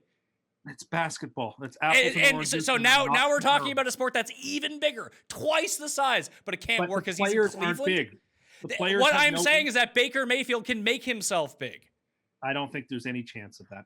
It's basketball. That's apples and oranges. So now we're talking about a sport that's even bigger, twice the size, but it can't work because he's in Cleveland. Aren't big. What I'm saying is that Baker Mayfield can make himself big. I don't think there's any chance of that.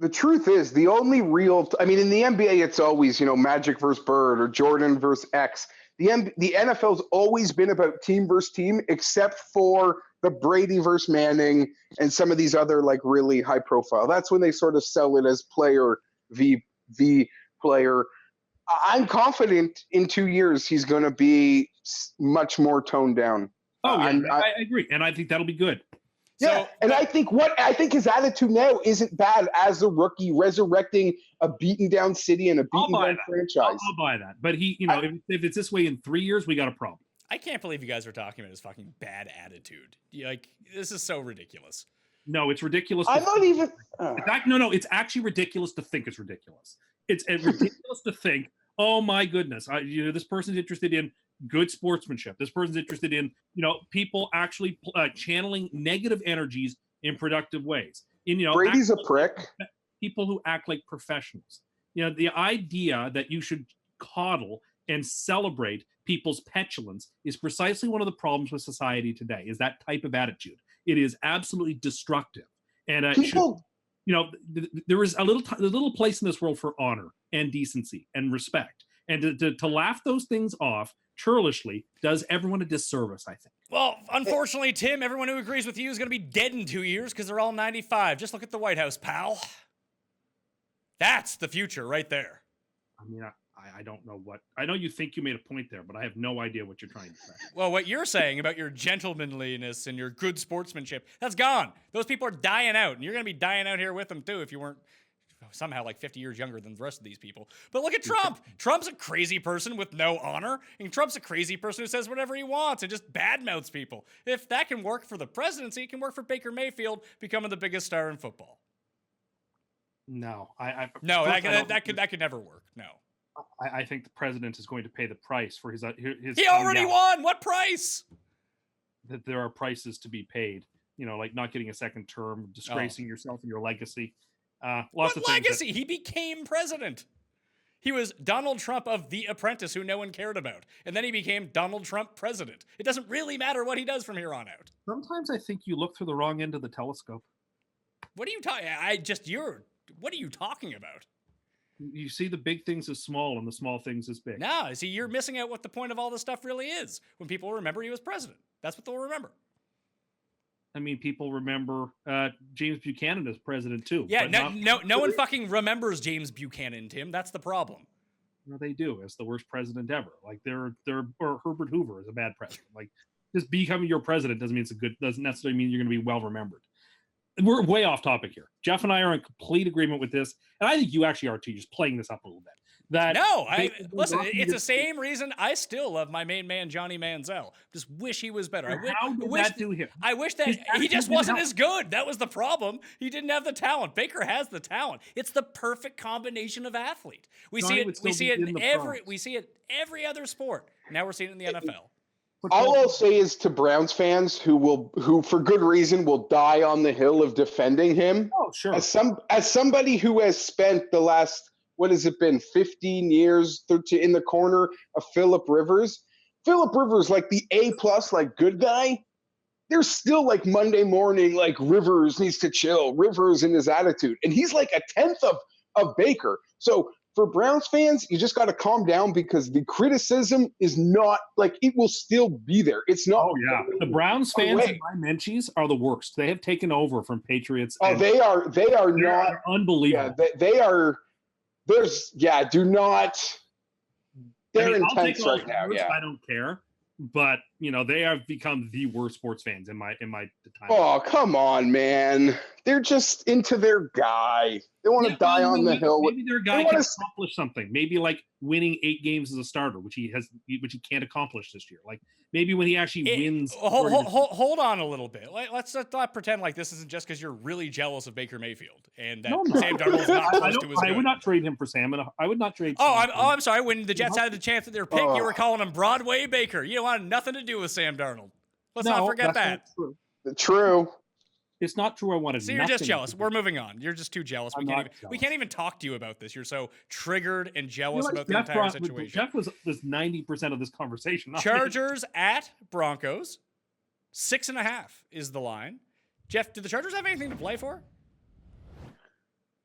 The truth is, the only real, in the NBA, it's always, Magic versus Bird or Jordan versus X. The NFL's always been about team versus team, except for the Brady versus Manning and some of these other, like, really high profile. That's when they sort of sell it as player v player. I'm confident in 2 years he's going to be much more toned down. Oh, yeah, I agree. And I think that'll be good. Yeah, and I think his attitude now isn't bad as a rookie, resurrecting a beaten down city and a beaten down franchise. I'll buy that. But if it's this way in 3 years, we got a problem. I can't believe you guys are talking about his fucking bad attitude. This is so ridiculous. No, it's ridiculous. I'm not even. No, it's actually ridiculous to think it's ridiculous. It's ridiculous to think, oh my goodness, this person's interested in good sportsmanship. This person's interested in, people actually channeling negative energies in productive ways. Brady's a prick. People who act like professionals. The idea that you should coddle and celebrate people's petulance is precisely one of the problems with society today, is that type of attitude. It is absolutely destructive. And there is a little place in this world for honor and decency and respect. And to laugh those things off churlishly does everyone a disservice, I think. Well, unfortunately, Tim, everyone who agrees with you is going to be dead in 2 years because they're all 95. Just look at the White House, pal. That's the future right there. I don't know what... I know you think you made a point there, but I have no idea what you're trying to say. Well, what you're saying about your gentlemanliness and your good sportsmanship, that's gone. Those people are dying out, and you're going to be dying out here with them, too, if you weren't somehow like 50 years younger than the rest of these people. But look at Trump. Trump's a crazy person with no honor, and Trump's a crazy person who says whatever he wants and just badmouths people. If that can work for the presidency, it can work for Baker Mayfield becoming the biggest star in football. No, that could never work. No. I think the president is going to pay the price for his He already won. What price? That there are prices to be paid. Like not getting a second term, disgracing yourself and your legacy. Lots of legacy? He became president. He was Donald Trump of The Apprentice, who no one cared about. And then he became Donald Trump president. It doesn't really matter what he does from here on out. Sometimes I think you look through the wrong end of the telescope. What are you what are you talking about? You see the big things as small and the small things as big. No, see, you're missing out what the point of all this stuff really is. When people remember he was president. That's what they'll remember. People remember James Buchanan as president too. Yeah, no one fucking remembers James Buchanan, Tim. That's the problem. No, they do. As the worst president ever. Like or Herbert Hoover is a bad president. Like just becoming your president doesn't necessarily mean you're going to be well remembered. We're way off topic here. Jeff and I are in complete agreement with this, and I think you actually are too. Just playing this up a little bit. Listen. It's the same reason I still love my main man Johnny Manziel. Just wish he was better. How did that do him? I wish that he just wasn't as good. That was the problem. He didn't have the talent. Baker has the talent. It's the perfect combination of athlete. We see it in every other sport. Now we're seeing it in the NFL. All I'll say is to Browns fans who for good reason will die on the hill of defending him. Oh, sure. As somebody who has spent the last, what has it been, 15 years in the corner of Phillip Rivers. Phillip Rivers, like the A+, like good guy. There's still like Monday morning, like Rivers needs to chill. Rivers in his attitude, and he's like a tenth of Baker. So for Browns fans, you just got to calm down because the criticism is not like it will still be there. It's not. Oh yeah, the Browns fans in my Menchies are the worst. They have taken over from Patriots. Oh, they are not unbelievable. Yeah, they are. Do not. They're intense right now. Yeah, I don't care. But they have become the worst sports fans in my time. Oh, come on, man! They're just into their guy. They want to die on the hill. Maybe their guy can accomplish something. Maybe like winning 8 games as a starter, which he can't accomplish this year. Like maybe when he actually wins. Hold on a little bit. Let's not pretend like this isn't just because you're really jealous of Baker Mayfield and that Sam Darnold's not close to his good. I would not trade him for Sam, and I would not trade. I'm sorry. When the Jets had the chance at their pick, you were calling him Broadway Baker. You wanted nothing to do with Sam Darnold. Let's not forget that. True. It's not true. I wanted. So you're just jealous. We're moving on. You're just too jealous. We can't even talk to you about this. You're so triggered and jealous about the entire situation. Jeff was 90% of this conversation. Chargers at Broncos. 6.5 is the line. Geoff, do the Chargers have anything to play for?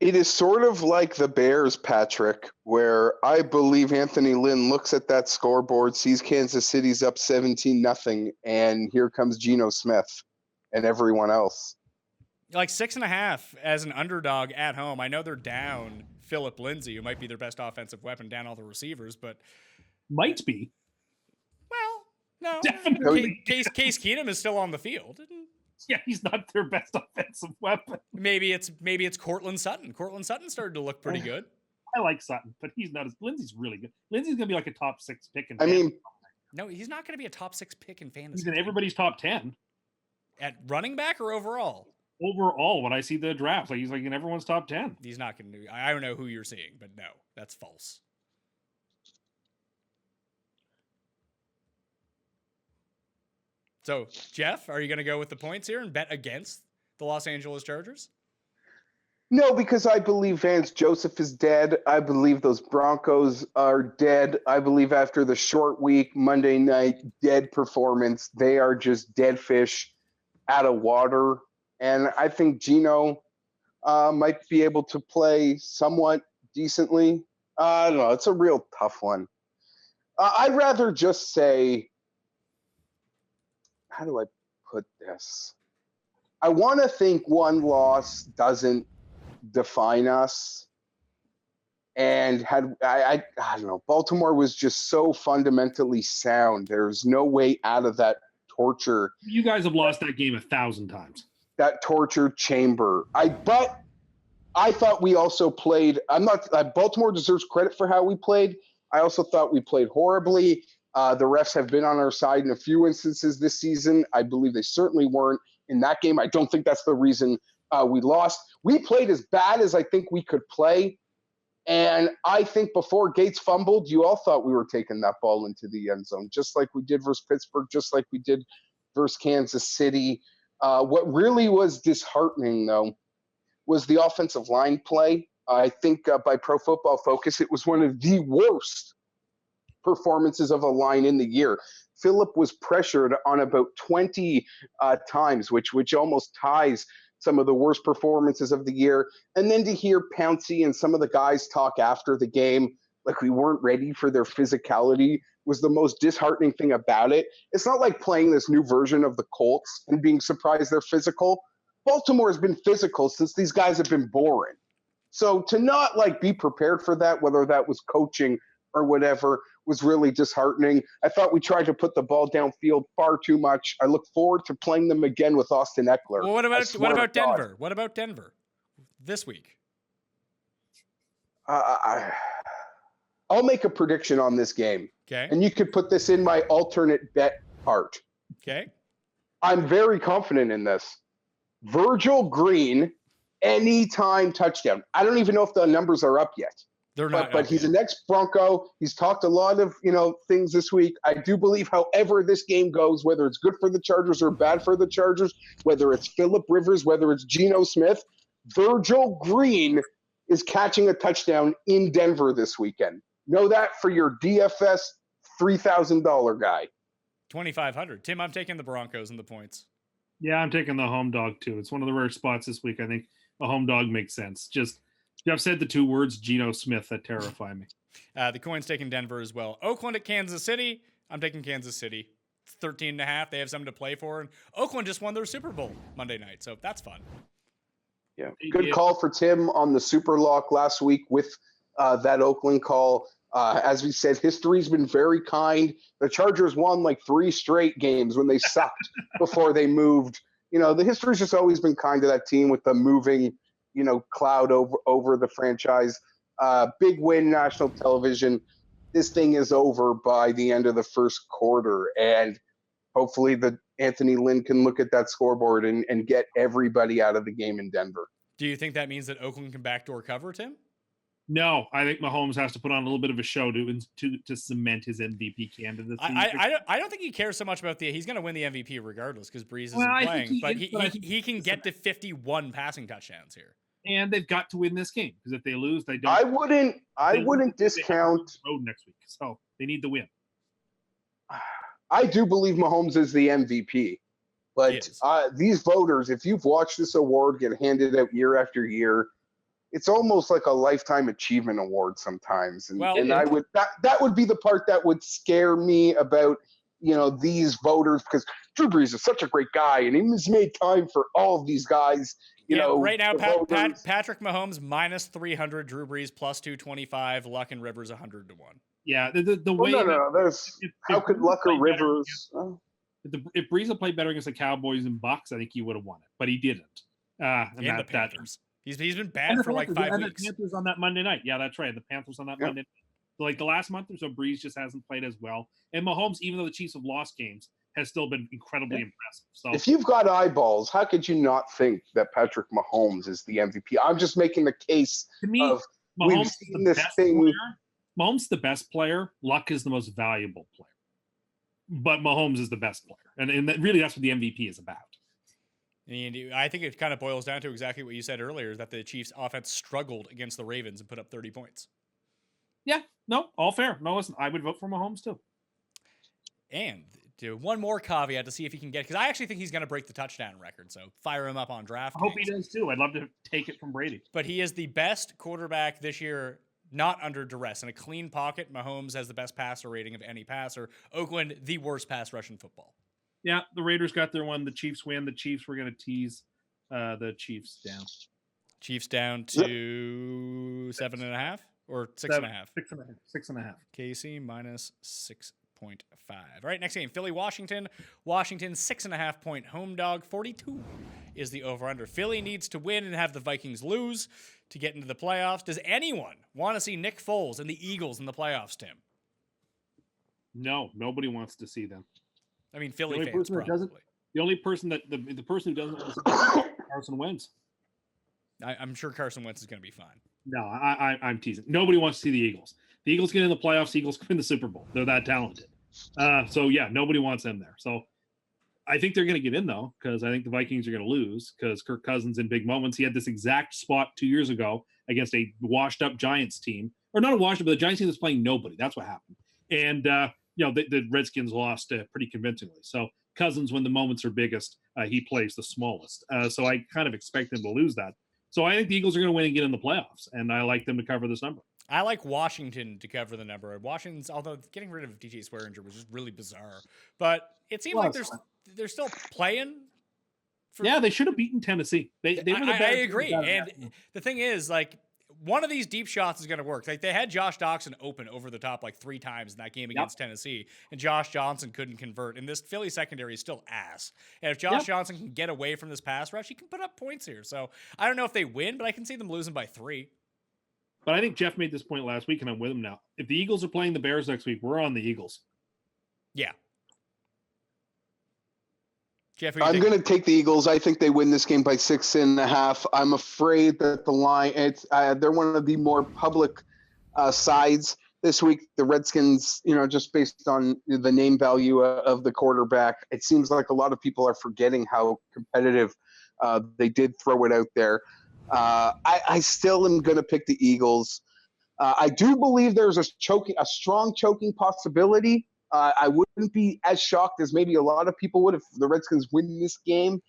It is sort of like the Bears, Patrick, where I believe Anthony Lynn looks at that scoreboard, sees Kansas City's up 17-0, and here comes Geno Smith and everyone else. Like 6.5 as an underdog at home. I know they're down Phillip Lindsay, who might be their best offensive weapon, down all the receivers, but Might be. well, no. Definitely. Case Keenum is still on the field. Yeah, he's not their best offensive weapon. Maybe it's Cortland Sutton. Cortland Sutton started to look pretty good. I like Sutton, but he's not as Lindsay's really good. Lindsay's gonna be like a top 6 pick in No, he's not going to be a top 6 pick in fantasy. he's in everybody's top 10. At running back or overall? Overall, when I see the draft, like he's like in everyone's top 10. He's not going to. I don't know who you're seeing, but no, that's false. So, Geoff, are you going to go with the points here and bet against the Los Angeles Chargers? No, because I believe Vance Joseph is dead. I believe those Broncos are dead. I believe after the short week, Monday night, dead performance, they are just dead fish out of water. And I think Geno might be able to play somewhat decently. I don't know. It's a real tough one. I'd rather just say, how do I put this? I want to think one loss doesn't define us. And I don't know, Baltimore was just so fundamentally sound. There's no way out of that torture. You guys have lost that game 1,000 times. That torture chamber. But I thought we also played. Baltimore deserves credit for how we played. I also thought we played horribly. The refs have been on our side in a few instances this season. I believe they certainly weren't in that game. I don't think that's the reason we lost. We played as bad as I think we could play. And I think before Gates fumbled, you all thought we were taking that ball into the end zone, just like we did versus Pittsburgh, just like we did versus Kansas City. What really was disheartening, though, was the offensive line play. I think by Pro Football Focus, it was one of the worst performances of a line in the year. Phillip was pressured on about 20 times, which almost ties some of the worst performances of the year. And then to hear Pouncey and some of the guys talk after the game like we weren't ready for their physicality was the most disheartening thing about it. It's not like playing this new version of the Colts and being surprised they're physical. Baltimore has been physical since these guys have been boring. So to not be prepared for that, whether that was coaching or whatever, was really disheartening. I thought we tried to put the ball downfield far too much. I look forward to playing them again with Austin Eckler. Well, what about Denver? What about Denver this week? I'll make a prediction on this game. Okay. And you could put this in my alternate bet part. Okay. I'm very confident in this. Virgil Green, anytime touchdown. I don't even know if the numbers are up yet. They're not. But he's an ex-Bronco. He's talked a lot of things this week. I do believe, however this game goes, whether it's good for the Chargers or bad for the Chargers, whether it's Phillip Rivers, whether it's Geno Smith, Virgil Green is catching a touchdown in Denver this weekend. Know that for your DFS $3,000 guy. 2,500. Tim, I'm taking the Broncos and the points. Yeah, I'm taking the home dog too. It's one of the rare spots this week. I think a home dog makes sense. Just Geoff said the two words, Geno Smith, that terrify me. The coin's taking Denver as well. Oakland at Kansas City. I'm taking Kansas City. 13.5. They have something to play for. And Oakland just won their Super Bowl Monday night, so that's fun. Yeah, good call for Tim on the Super Lock last week with that Oakland call. As we said, history's been very kind. The Chargers won 3 straight games when they sucked before they moved. The history's just always been kind to that team with the moving cloud over the franchise. Big win, national television. This thing is over by the end of the first quarter, and hopefully the Anthony Lynn can look at that scoreboard and get everybody out of the game in Denver. Do you think that means that Oakland can backdoor cover, Tim? No, I think Mahomes has to put on a little bit of a show to cement his MVP candidacy. I don't think he cares so much about he's going to win the MVP regardless because Breeze isn't playing, but he can get to 51 passing touchdowns here. And they've got to win this game because if they lose, they don't. I wouldn't discount road next week, so they need the win. I do believe Mahomes is the MVP, But is. these voters, if you've watched this award get handed out year after year, it's almost like a lifetime achievement award sometimes. And, Well, and I would that would be the part that would scare me about, these voters, because Drew Brees is such a great guy and he's made time for all of these guys. Right now, voters. Patrick Mahomes minus 300, Drew Brees plus 225, Luck and Rivers 100 to 1. Yeah, the way. No. How could Luck or Rivers? If Brees had played better against the Cowboys and Bucks, I think he would have won it, but he didn't. And the Panthers. He's been bad for like 5 weeks. The Panthers on that Monday night. Yeah, that's right. The Panthers on that Monday night. Like the last month or so, Brees just hasn't played as well. And Mahomes, even though the Chiefs have lost games, has still been incredibly impressive. So if you've got eyeballs, how could you not think that Patrick Mahomes is the MVP? I'm just making the case to me, of Mahomes we've seen this thing. Player. Mahomes is the best player. Luck is the most valuable player. But Mahomes is the best player. And really that's what the MVP is about. And I think it kind of boils down to exactly what you said earlier, is that the Chiefs offense struggled against the Ravens and put up 30 points. Yeah, no, all fair. No, listen, I would vote for Mahomes too. And one more caveat to see if he can get, because I actually think he's going to break the touchdown record. So fire him up on Draftkings. I hope he does too. I'd love to take it from Brady. But he is the best quarterback this year, not under duress. In a clean pocket, Mahomes has the best passer rating of any passer. Oakland, the worst pass rush in football. Yeah, the Raiders got their one. The Chiefs win. The Chiefs were going to tease the Chiefs down. Chiefs down to 7.5 or 6.5? 6.5. KC minus 6.5. All right, next game, Philly, Washington. Washington, 6.5 point home dog. 42 is the over-under. Philly needs to win and have the Vikings lose to get into the playoffs. Does anyone want to see Nick Foles and the Eagles in the playoffs, Tim? No, nobody wants to see them. I mean, Philly fans probably. The only person that the person who doesn't want to see Carson Wentz. I'm sure Carson Wentz is going to be fine. No, I'm teasing. Nobody wants to see the Eagles. The Eagles get in the playoffs. The Eagles win the Super Bowl. They're that talented. So yeah, nobody wants them there. So I think they're going to get in though, because I think the Vikings are going to lose because Kirk Cousins in big moments. He had this exact spot 2 years ago against a washed-up Giants team, or not a washed-up, but the Giants team that's playing nobody. That's what happened. And the Redskins lost pretty convincingly. So Cousins, when the moments are biggest, he plays the smallest. So I kind of expect him to lose that. So I think the Eagles are going to win and get in the playoffs, and I like them to cover this number. I like Washington to cover the number. Washington's, although getting rid of DJ Swearinger was just really bizarre, but it seemed like they're still playing. Yeah, they should have beaten Tennessee. They were the best. I agree, and the thing is, like, one of these deep shots is going to work. Like, they had Josh Doxson open over the top like 3 times in that game against Tennessee, and Josh Johnson couldn't convert. And this Philly secondary is still ass. And if Josh Johnson can get away from this pass rush, he can put up points here. So I don't know if they win, but I can see them losing by 3. But I think Geoff made this point last week, and I'm with him now. If the Eagles are playing the Bears next week, we're on the Eagles. Yeah. Geoff, I'm going to take the Eagles. I think they win this game by 6.5. I'm afraid that the line, they're one of the more public sides this week. The Redskins, just based on the name value of the quarterback, it seems like a lot of people are forgetting how competitive they did throw it out there. I still am going to pick the Eagles. I do believe there's a strong choking possibility. I wouldn't be as shocked as maybe a lot of people would if the Redskins win this game.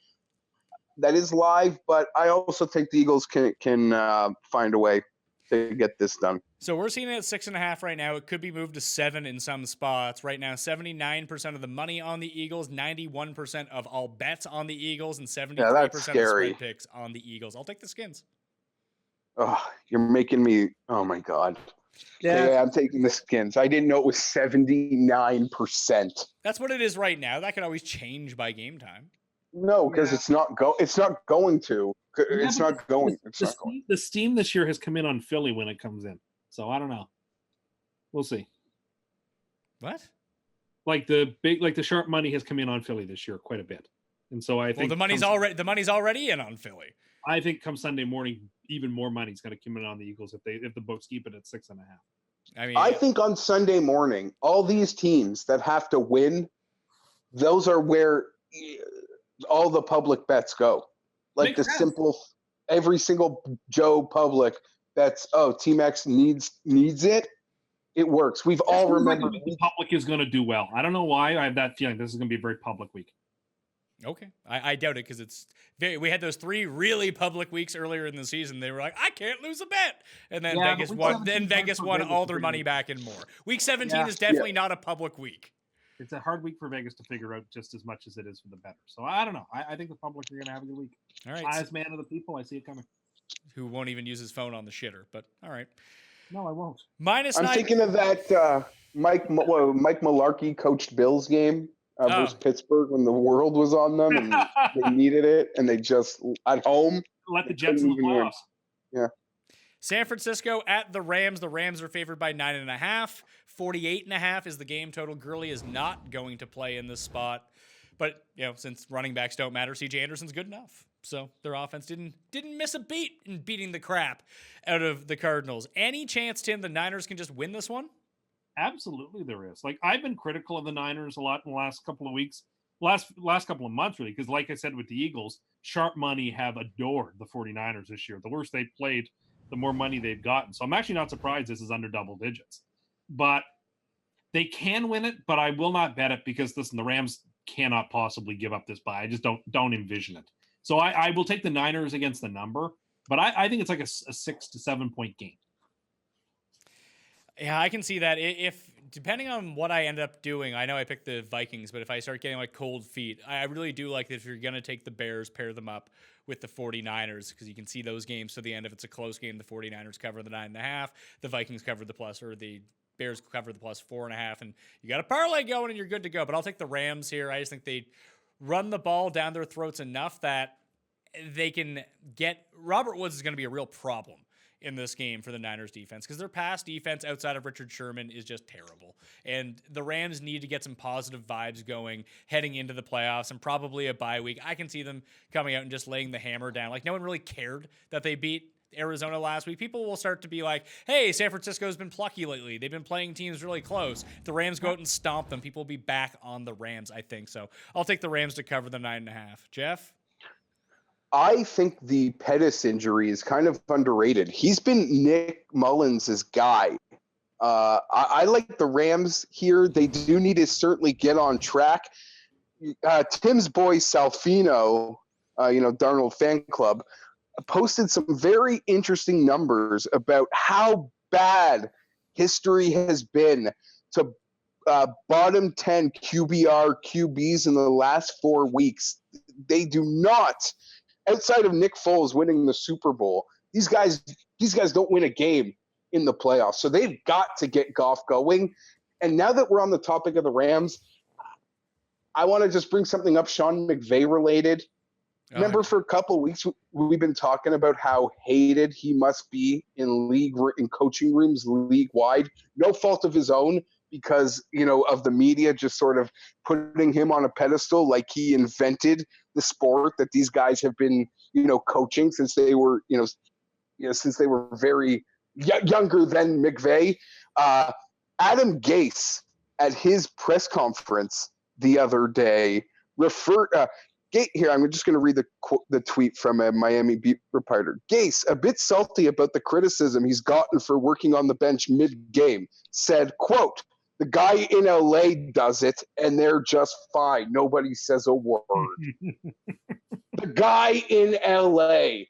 That is live, but I also think the Eagles can find a way to get this done. So we're seeing it at 6.5 right now. It could be moved to 7 in some spots. Right now, 79% of the money on the Eagles, 91% of all bets on the Eagles, and 73% of spread picks on the Eagles. I'll take the Skins. Oh, you're making me. Oh my God. Yeah, I'm taking the Skins. I didn't know it was 79%. That's what it is right now. That could always change by game time. No, because it's not going to. It's not going. The steam this year has come in on Philly when it comes in. So I don't know. We'll see. What? Like the sharp money has come in on Philly this year quite a bit, and so I think the money's already in on Philly. I think come Sunday morning, even more money is going to come in on the Eagles if the books keep it at 6.5. I think on Sunday morning, all these teams that have to win, those are where all the public bets go. Like Makes sense. Simple, every single Joe public that's Team X needs it. It works. We've all remembered the public is going to do well. I don't know why. I have that feeling this is going to be a very public week. Okay, I doubt it because it's very. We had those 3 really public weeks earlier in the season. They were like, I can't lose a bet, and then Yeah, Vegas but week won. 17 Then Vegas for won Vegas all to their figure money it back and more. Week 17 Yeah. is definitely not a public week. It's a hard week for Vegas to figure out just as much as it is for the better. So I don't know. I think the public are going to have a good week. All right, As man of the people, I see it coming. who won't even use his phone on the shitter, but all right. No, I won't. Minus I'm 9. thinking of that Mike Mularkey coached Bills game versus Pittsburgh when the world was on them and they needed it, and they just at home Let the they Jets in the couldn't even win. playoffs. Yeah. San Francisco at the Rams. The Rams are favored by 9.5. 48.5 is the game total. Gurley is not going to play in this spot, but since running backs don't matter, C.J. Anderson's good enough. So their offense didn't miss a beat in beating the crap out of the Cardinals. Any chance, Tim, the Niners can just win this one? Absolutely, there is. Like, I've been critical of the Niners a lot in the last couple of weeks, last couple of months, really, because like I said with the Eagles, sharp money have adored the 49ers this year. The worse they've played, the more money they've gotten. So I'm actually not surprised this is under double digits. But they can win it, but I will not bet it because, listen, the Rams cannot possibly give up this bye. I just don't envision it. So I will take the Niners against the number, but I think it's like a 6 to 7 point game. Yeah, I can see that. If depending on what I end up doing, I know I picked the Vikings, but if I start getting like cold feet, I really do like that if you're going to take the Bears, pair them up with the 49ers because you can see those games to the end. If it's a close game, the 49ers cover the 9.5, the Vikings cover the plus, or the Bears cover the plus 4.5, and you got a parlay going and you're good to go. But I'll take the Rams here. I just think they run the ball down their throats enough that they can get Robert Woods is going to be a real problem in this game for the Niners defense because their pass defense outside of Richard Sherman is just terrible. And the Rams need to get some positive vibes going heading into the playoffs and probably a bye week. I can see them coming out and just laying the hammer down. Like no one really cared that they beat Arizona last week. People will start to be like, hey, San Francisco's been plucky lately. They've been playing teams really close. If the Rams go out and stomp them, people will be back on the Rams, I think. So I'll take the Rams to cover the 9.5. Geoff? I think the Pettis injury is kind of underrated. He's been Nick Mullins' guy. I like the Rams here. They do need to certainly get on track. Tim's boy Salfino, Darnold fan club, posted some very interesting numbers about how bad history has been to bottom 10 QBR QBs in the last 4 weeks. They do not, outside of Nick Foles winning the Super Bowl, these guys don't win a game in the playoffs. So they've got to get Goff going. And now that we're on the topic of the Rams, I want to just bring something up Sean McVay related. Remember, for a couple of weeks, we've been talking about how hated he must be in coaching rooms league-wide. No fault of his own because, of the media just sort of putting him on a pedestal like he invented the sport that these guys have been, coaching since they were, since they were very younger than McVay. Adam Gase, at his press conference the other day, here, I'm just going to read the tweet from a Miami beat reporter. Gase, a bit salty about the criticism he's gotten for working on the bench mid-game, said, quote, "The guy in LA does it, and they're just fine. Nobody says a word." The guy in LA.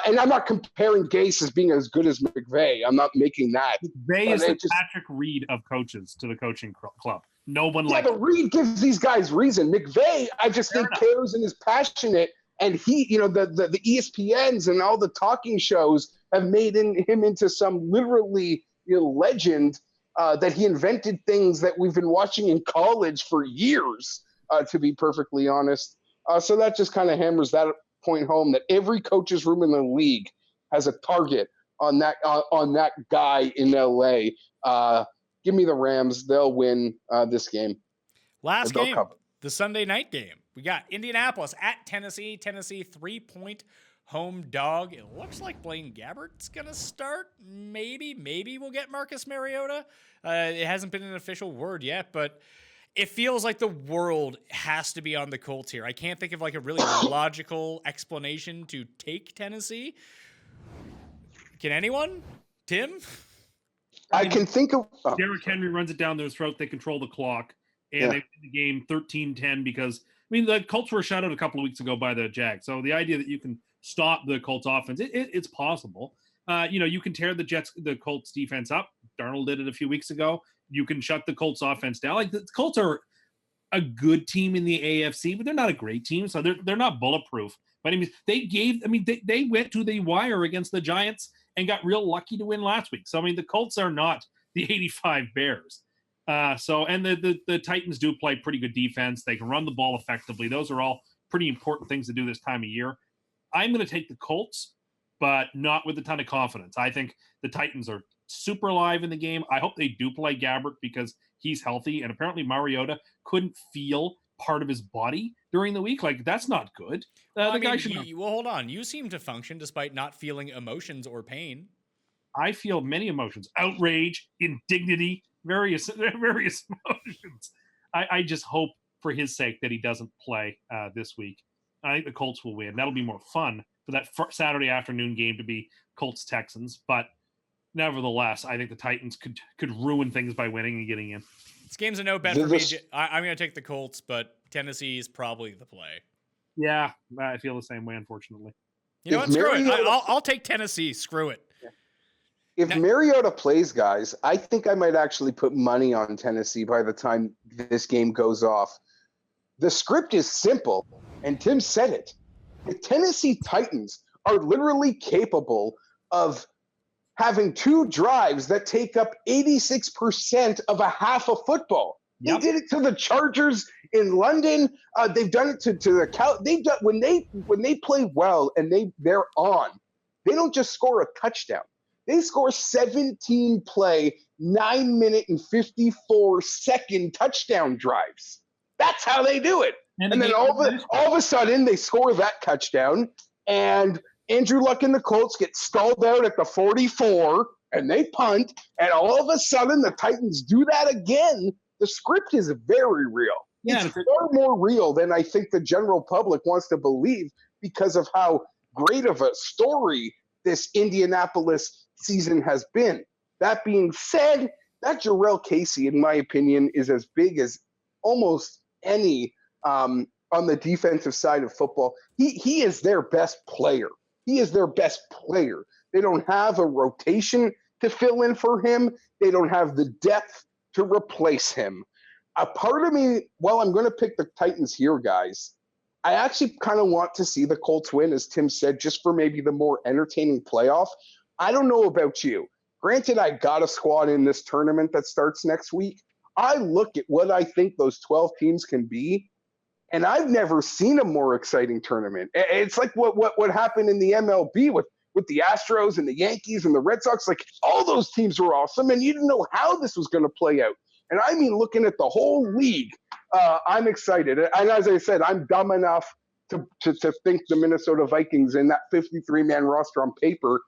And I'm not comparing Gase as being as good as McVay. I'm not making that. McVay is the Patrick Reed of coaches to the coaching club. No one likes but Reed gives these guys reason. McVay, I just think cares and is passionate. And he, the ESPNs and all the talking shows have made him into some literally legend that he invented things that we've been watching in college for years, to be perfectly honest. So that just kind of hammers that point home that every coach's room in the league has a target on that guy in LA. Give me the Rams. They'll win this game. Last game, the Sunday night game. We got Indianapolis at Tennessee. Tennessee 3-point home dog. It looks like Blaine Gabbert's going to start. Maybe we'll get Marcus Mariota. It hasn't been an official word yet, but it feels like the world has to be on the Colts here. I can't think of like a really logical explanation to take Tennessee. Can anyone? Tim? I can think of Derrick Henry runs it down their throat. They control the clock, and they win the game 13-10 because mean, the Colts were shut out a couple of weeks ago by the Jags. So the idea that you can stop the Colts offense, it's possible. You can tear the Colts defense up. Darnold did it a few weeks ago. You can shut the Colts offense down. Like, the Colts are a good team in the AFC, but they're not a great team. So they're not bulletproof. But I mean, they went to the wire against the Giants and got real lucky to win last week. So, I mean, the Colts are not the 85 Bears. And the Titans do play pretty good defense. They can run the ball effectively. Those are all pretty important things to do this time of year. I'm going to take the Colts, but not with a ton of confidence. I think the Titans are super alive in the game. I hope they do play Gabbert because he's healthy. And apparently Mariota couldn't feel part of his body during the week. Like, that's not good. Hold on. You seem to function despite not feeling emotions or pain. I feel many emotions: outrage, indignity, various emotions. I just hope for his sake that he doesn't play this week. I think the Colts will win. That'll be more fun for that Saturday afternoon game to be Colts-Texans. But nevertheless, I think the Titans could ruin things by winning and getting in. This game's a no bet for me. I'm going to take the Colts, but Tennessee is probably the play. Yeah, I feel the same way, unfortunately. You know what? Screw it. I'll take Tennessee. Screw it. If Mariota plays, guys, I think I might actually put money on Tennessee by the time this game goes off. The script is simple, and Tim said it. The Tennessee Titans are literally capable of having two drives that take up 86% of a half of football. Yep. They did it to the Chargers in London. They've done it to the they've done when they play well and they're on. They don't just score a touchdown. They score 17-play, 9-minute and 54-second touchdown drives. That's how they do it. And then all of a sudden they score that touchdown, and Andrew Luck and the Colts get stalled out at the 44, and they punt, and all of a sudden the Titans do that again. The script is very real. Yeah, it's far more real than I think the general public wants to believe because of how great of a story this Indianapolis season has been. That being said, that Jarrell Casey, in my opinion, is as big as almost any on the defensive side of football. He is their best player. He is their best player. They don't have a rotation to fill in for him. They don't have the depth to replace him. A part of me, well, I'm going to pick the Titans here, guys. I actually kind of want to see the Colts win, as Tim said, just for maybe the more entertaining playoff. I don't know about you. Granted, I got a squad in this tournament that starts next week. I look at what I think those 12 teams can be, and I've never seen a more exciting tournament. It's like what happened in the MLB with the Astros and the Yankees and the Red Sox. Like, all those teams were awesome, and you didn't know how this was going to play out. And I mean, looking at the whole league, I'm excited. And as I said, I'm dumb enough to think the Minnesota Vikings in that 53-man roster on paper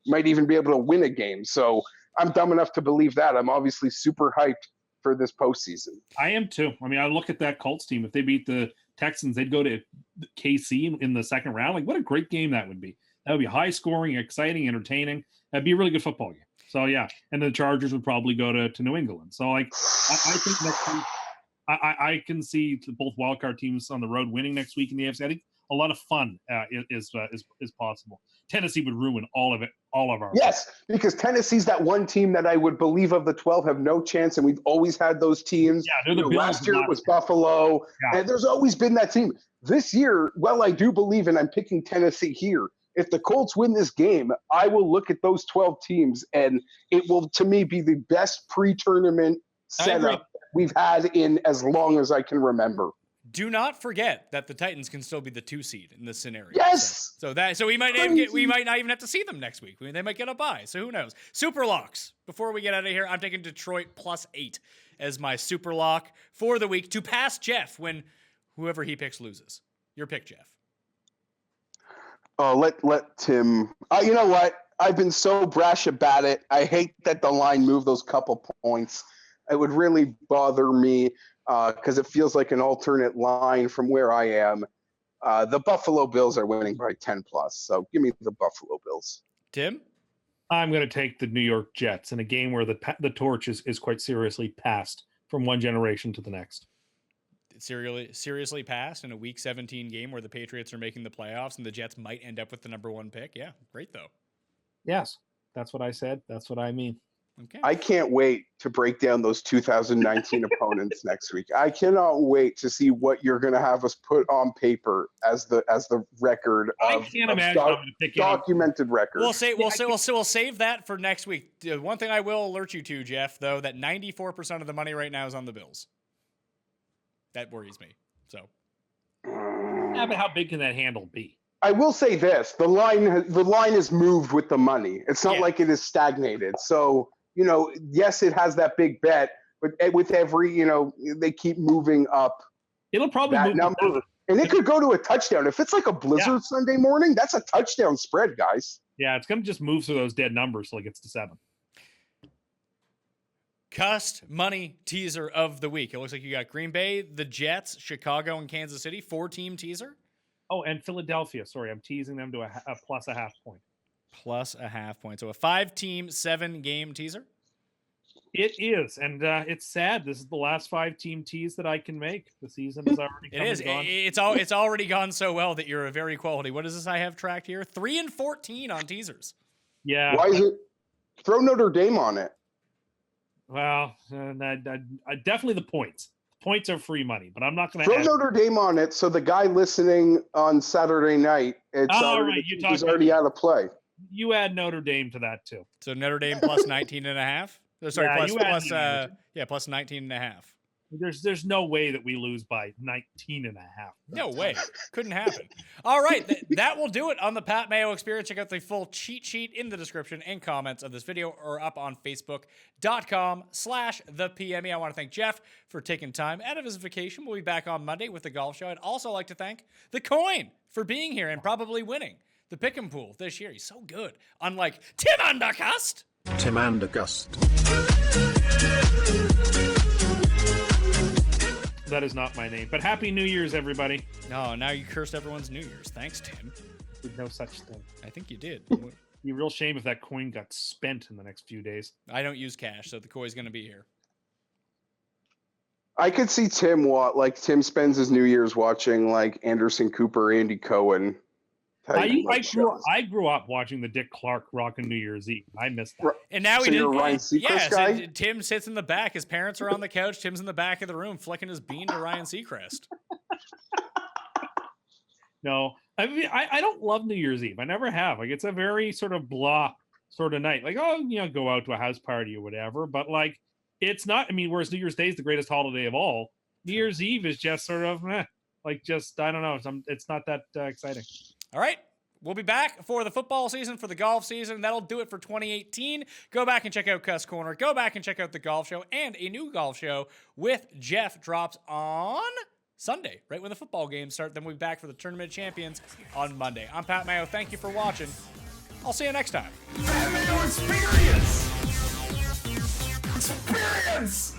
might even be able to win a game. So I'm dumb enough to believe that. I'm obviously super hyped for this postseason. I am too. I mean, I look at that Colts team. If they beat the Texans, they'd go to KC in the second round. Like, what a great game that would be. That would be high scoring, exciting, entertaining. That'd be a really good football game. So yeah, and the Chargers would probably go to New England. So like, I think next week, I can see both wildcard teams on the road winning next week in the AFC. I think a lot of fun is possible. Tennessee would ruin all of our. Yes, because Tennessee's that one team that I would believe of the 12 have no chance, and we've always had those teams. Yeah, they're the Bills. Last year it was Buffalo, and there's always been that team. This year, well, I do believe, and I'm picking Tennessee here. If the Colts win this game, I will look at those 12 teams, and it will, to me, be the best pre-tournament setup we've had in as long as I can remember. Do not forget that the Titans can still be the 2 seed in this scenario. Yes. So we might not even have to see them next week. They might get a bye. So who knows? Super locks. Before we get out of here, I'm taking Detroit +8 as my super lock for the week to pass Geoff when whoever he picks loses. Your pick, Geoff. Oh, let Tim. You know what? I've been so brash about it. I hate that the line moved those couple points. It would really bother me because it feels like an alternate line from where I am. The Buffalo Bills are winning by 10+. So give me the Buffalo Bills. Tim? I'm going to take the New York Jets in a game where the torch is quite seriously passed from one generation to the next. seriously passed in a Week 17 game where the Patriots are making the playoffs and the Jets might end up with the number 1 pick. Yeah, great though. Yes, that's what I said. That's what I mean. Okay. I can't wait to break down those 2019 opponents next week. I cannot wait to see what you're going to have us put on paper as the record I of, can't imagine I'm gonna pick any- documented record. We'll save that for next week. One thing I will alert you to, Geoff, though, that 94% of the money right now is on the Bills. That worries me. So. Yeah, but how big can that handle be? I will say this: the line has moved with the money. It's not like it is stagnated. So, yes, it has that big bet, but with every, they keep moving up. It'll probably that move number, and it could go to a touchdown. If it's like a blizzard Sunday morning, that's a touchdown spread, guys. Yeah, it's gonna just move through those dead numbers till it gets to 7. Cust money teaser of the week. It looks like you got Green Bay, the Jets, Chicago, and Kansas City. 4-team teaser. Oh, and Philadelphia. Sorry, I'm teasing them to a plus a half point. Plus a half point. So a 5-team, 7-game teaser. It is, and it's sad. This is the last 5-team tease that I can make. The season is already come and gone. It's already gone so well that you're a very quality. What is this I have tracked here? 3-14 on teasers. Yeah. Why is it? Throw Notre Dame on it. Well, definitely the points. Points are free money, but I'm not going to throw Notre Dame on it. So the guy listening on Saturday night, he's already out of play. You add Notre Dame to that too. So Notre Dame plus 19.5. Sorry, yeah, plus 19.5. There's no way that we lose by 19.5. No way. Couldn't happen. All right. That will do it on the Pat Mayo Experience. Check out the full cheat sheet in the description and comments of this video or up on Facebook.com/thepme. I want to thank Geoff for taking time out of his vacation. We'll be back on Monday with the golf show. I'd also like to thank the Coin for being here and probably winning the pick'em pool this year. He's so good. Unlike Tim Undercust. Tim Undergust. That is not my name. But Happy New Year's, everybody. No, now you cursed everyone's New Year's. Thanks, Tim. There's no such thing. I think you did. Be a real shame if that coin got spent in the next few days. I don't use cash, so the coin's going to be here. I could see Tim spends his New Year's watching like Anderson Cooper, Andy Cohen. I grew up watching the Dick Clark rockin' New Year's Eve. I missed that. And now you're Ryan Seacrest guy? So Tim sits in the back. His parents are on the couch. Tim's in the back of the room flicking his bean to Ryan Seacrest. No, I mean, I don't love New Year's Eve. I never have. Like, it's a very sort of blah sort of night. Like, go out to a house party or whatever. But like, it's not. I mean, whereas New Year's Day is the greatest holiday of all, New Year's Eve is just sort of I don't know. It's not that exciting. All right. We'll be back for the football season, for the golf season. That'll do it for 2018. Go back and check out Cuss Corner. Go back and check out the golf show. And a new golf show with Geoff drops on Sunday, right when the football games start. Then we'll be back for the Tournament of Champions on Monday. I'm Pat Mayo. Thank you for watching. I'll see you next time. Pat Mayo Experience! Experience!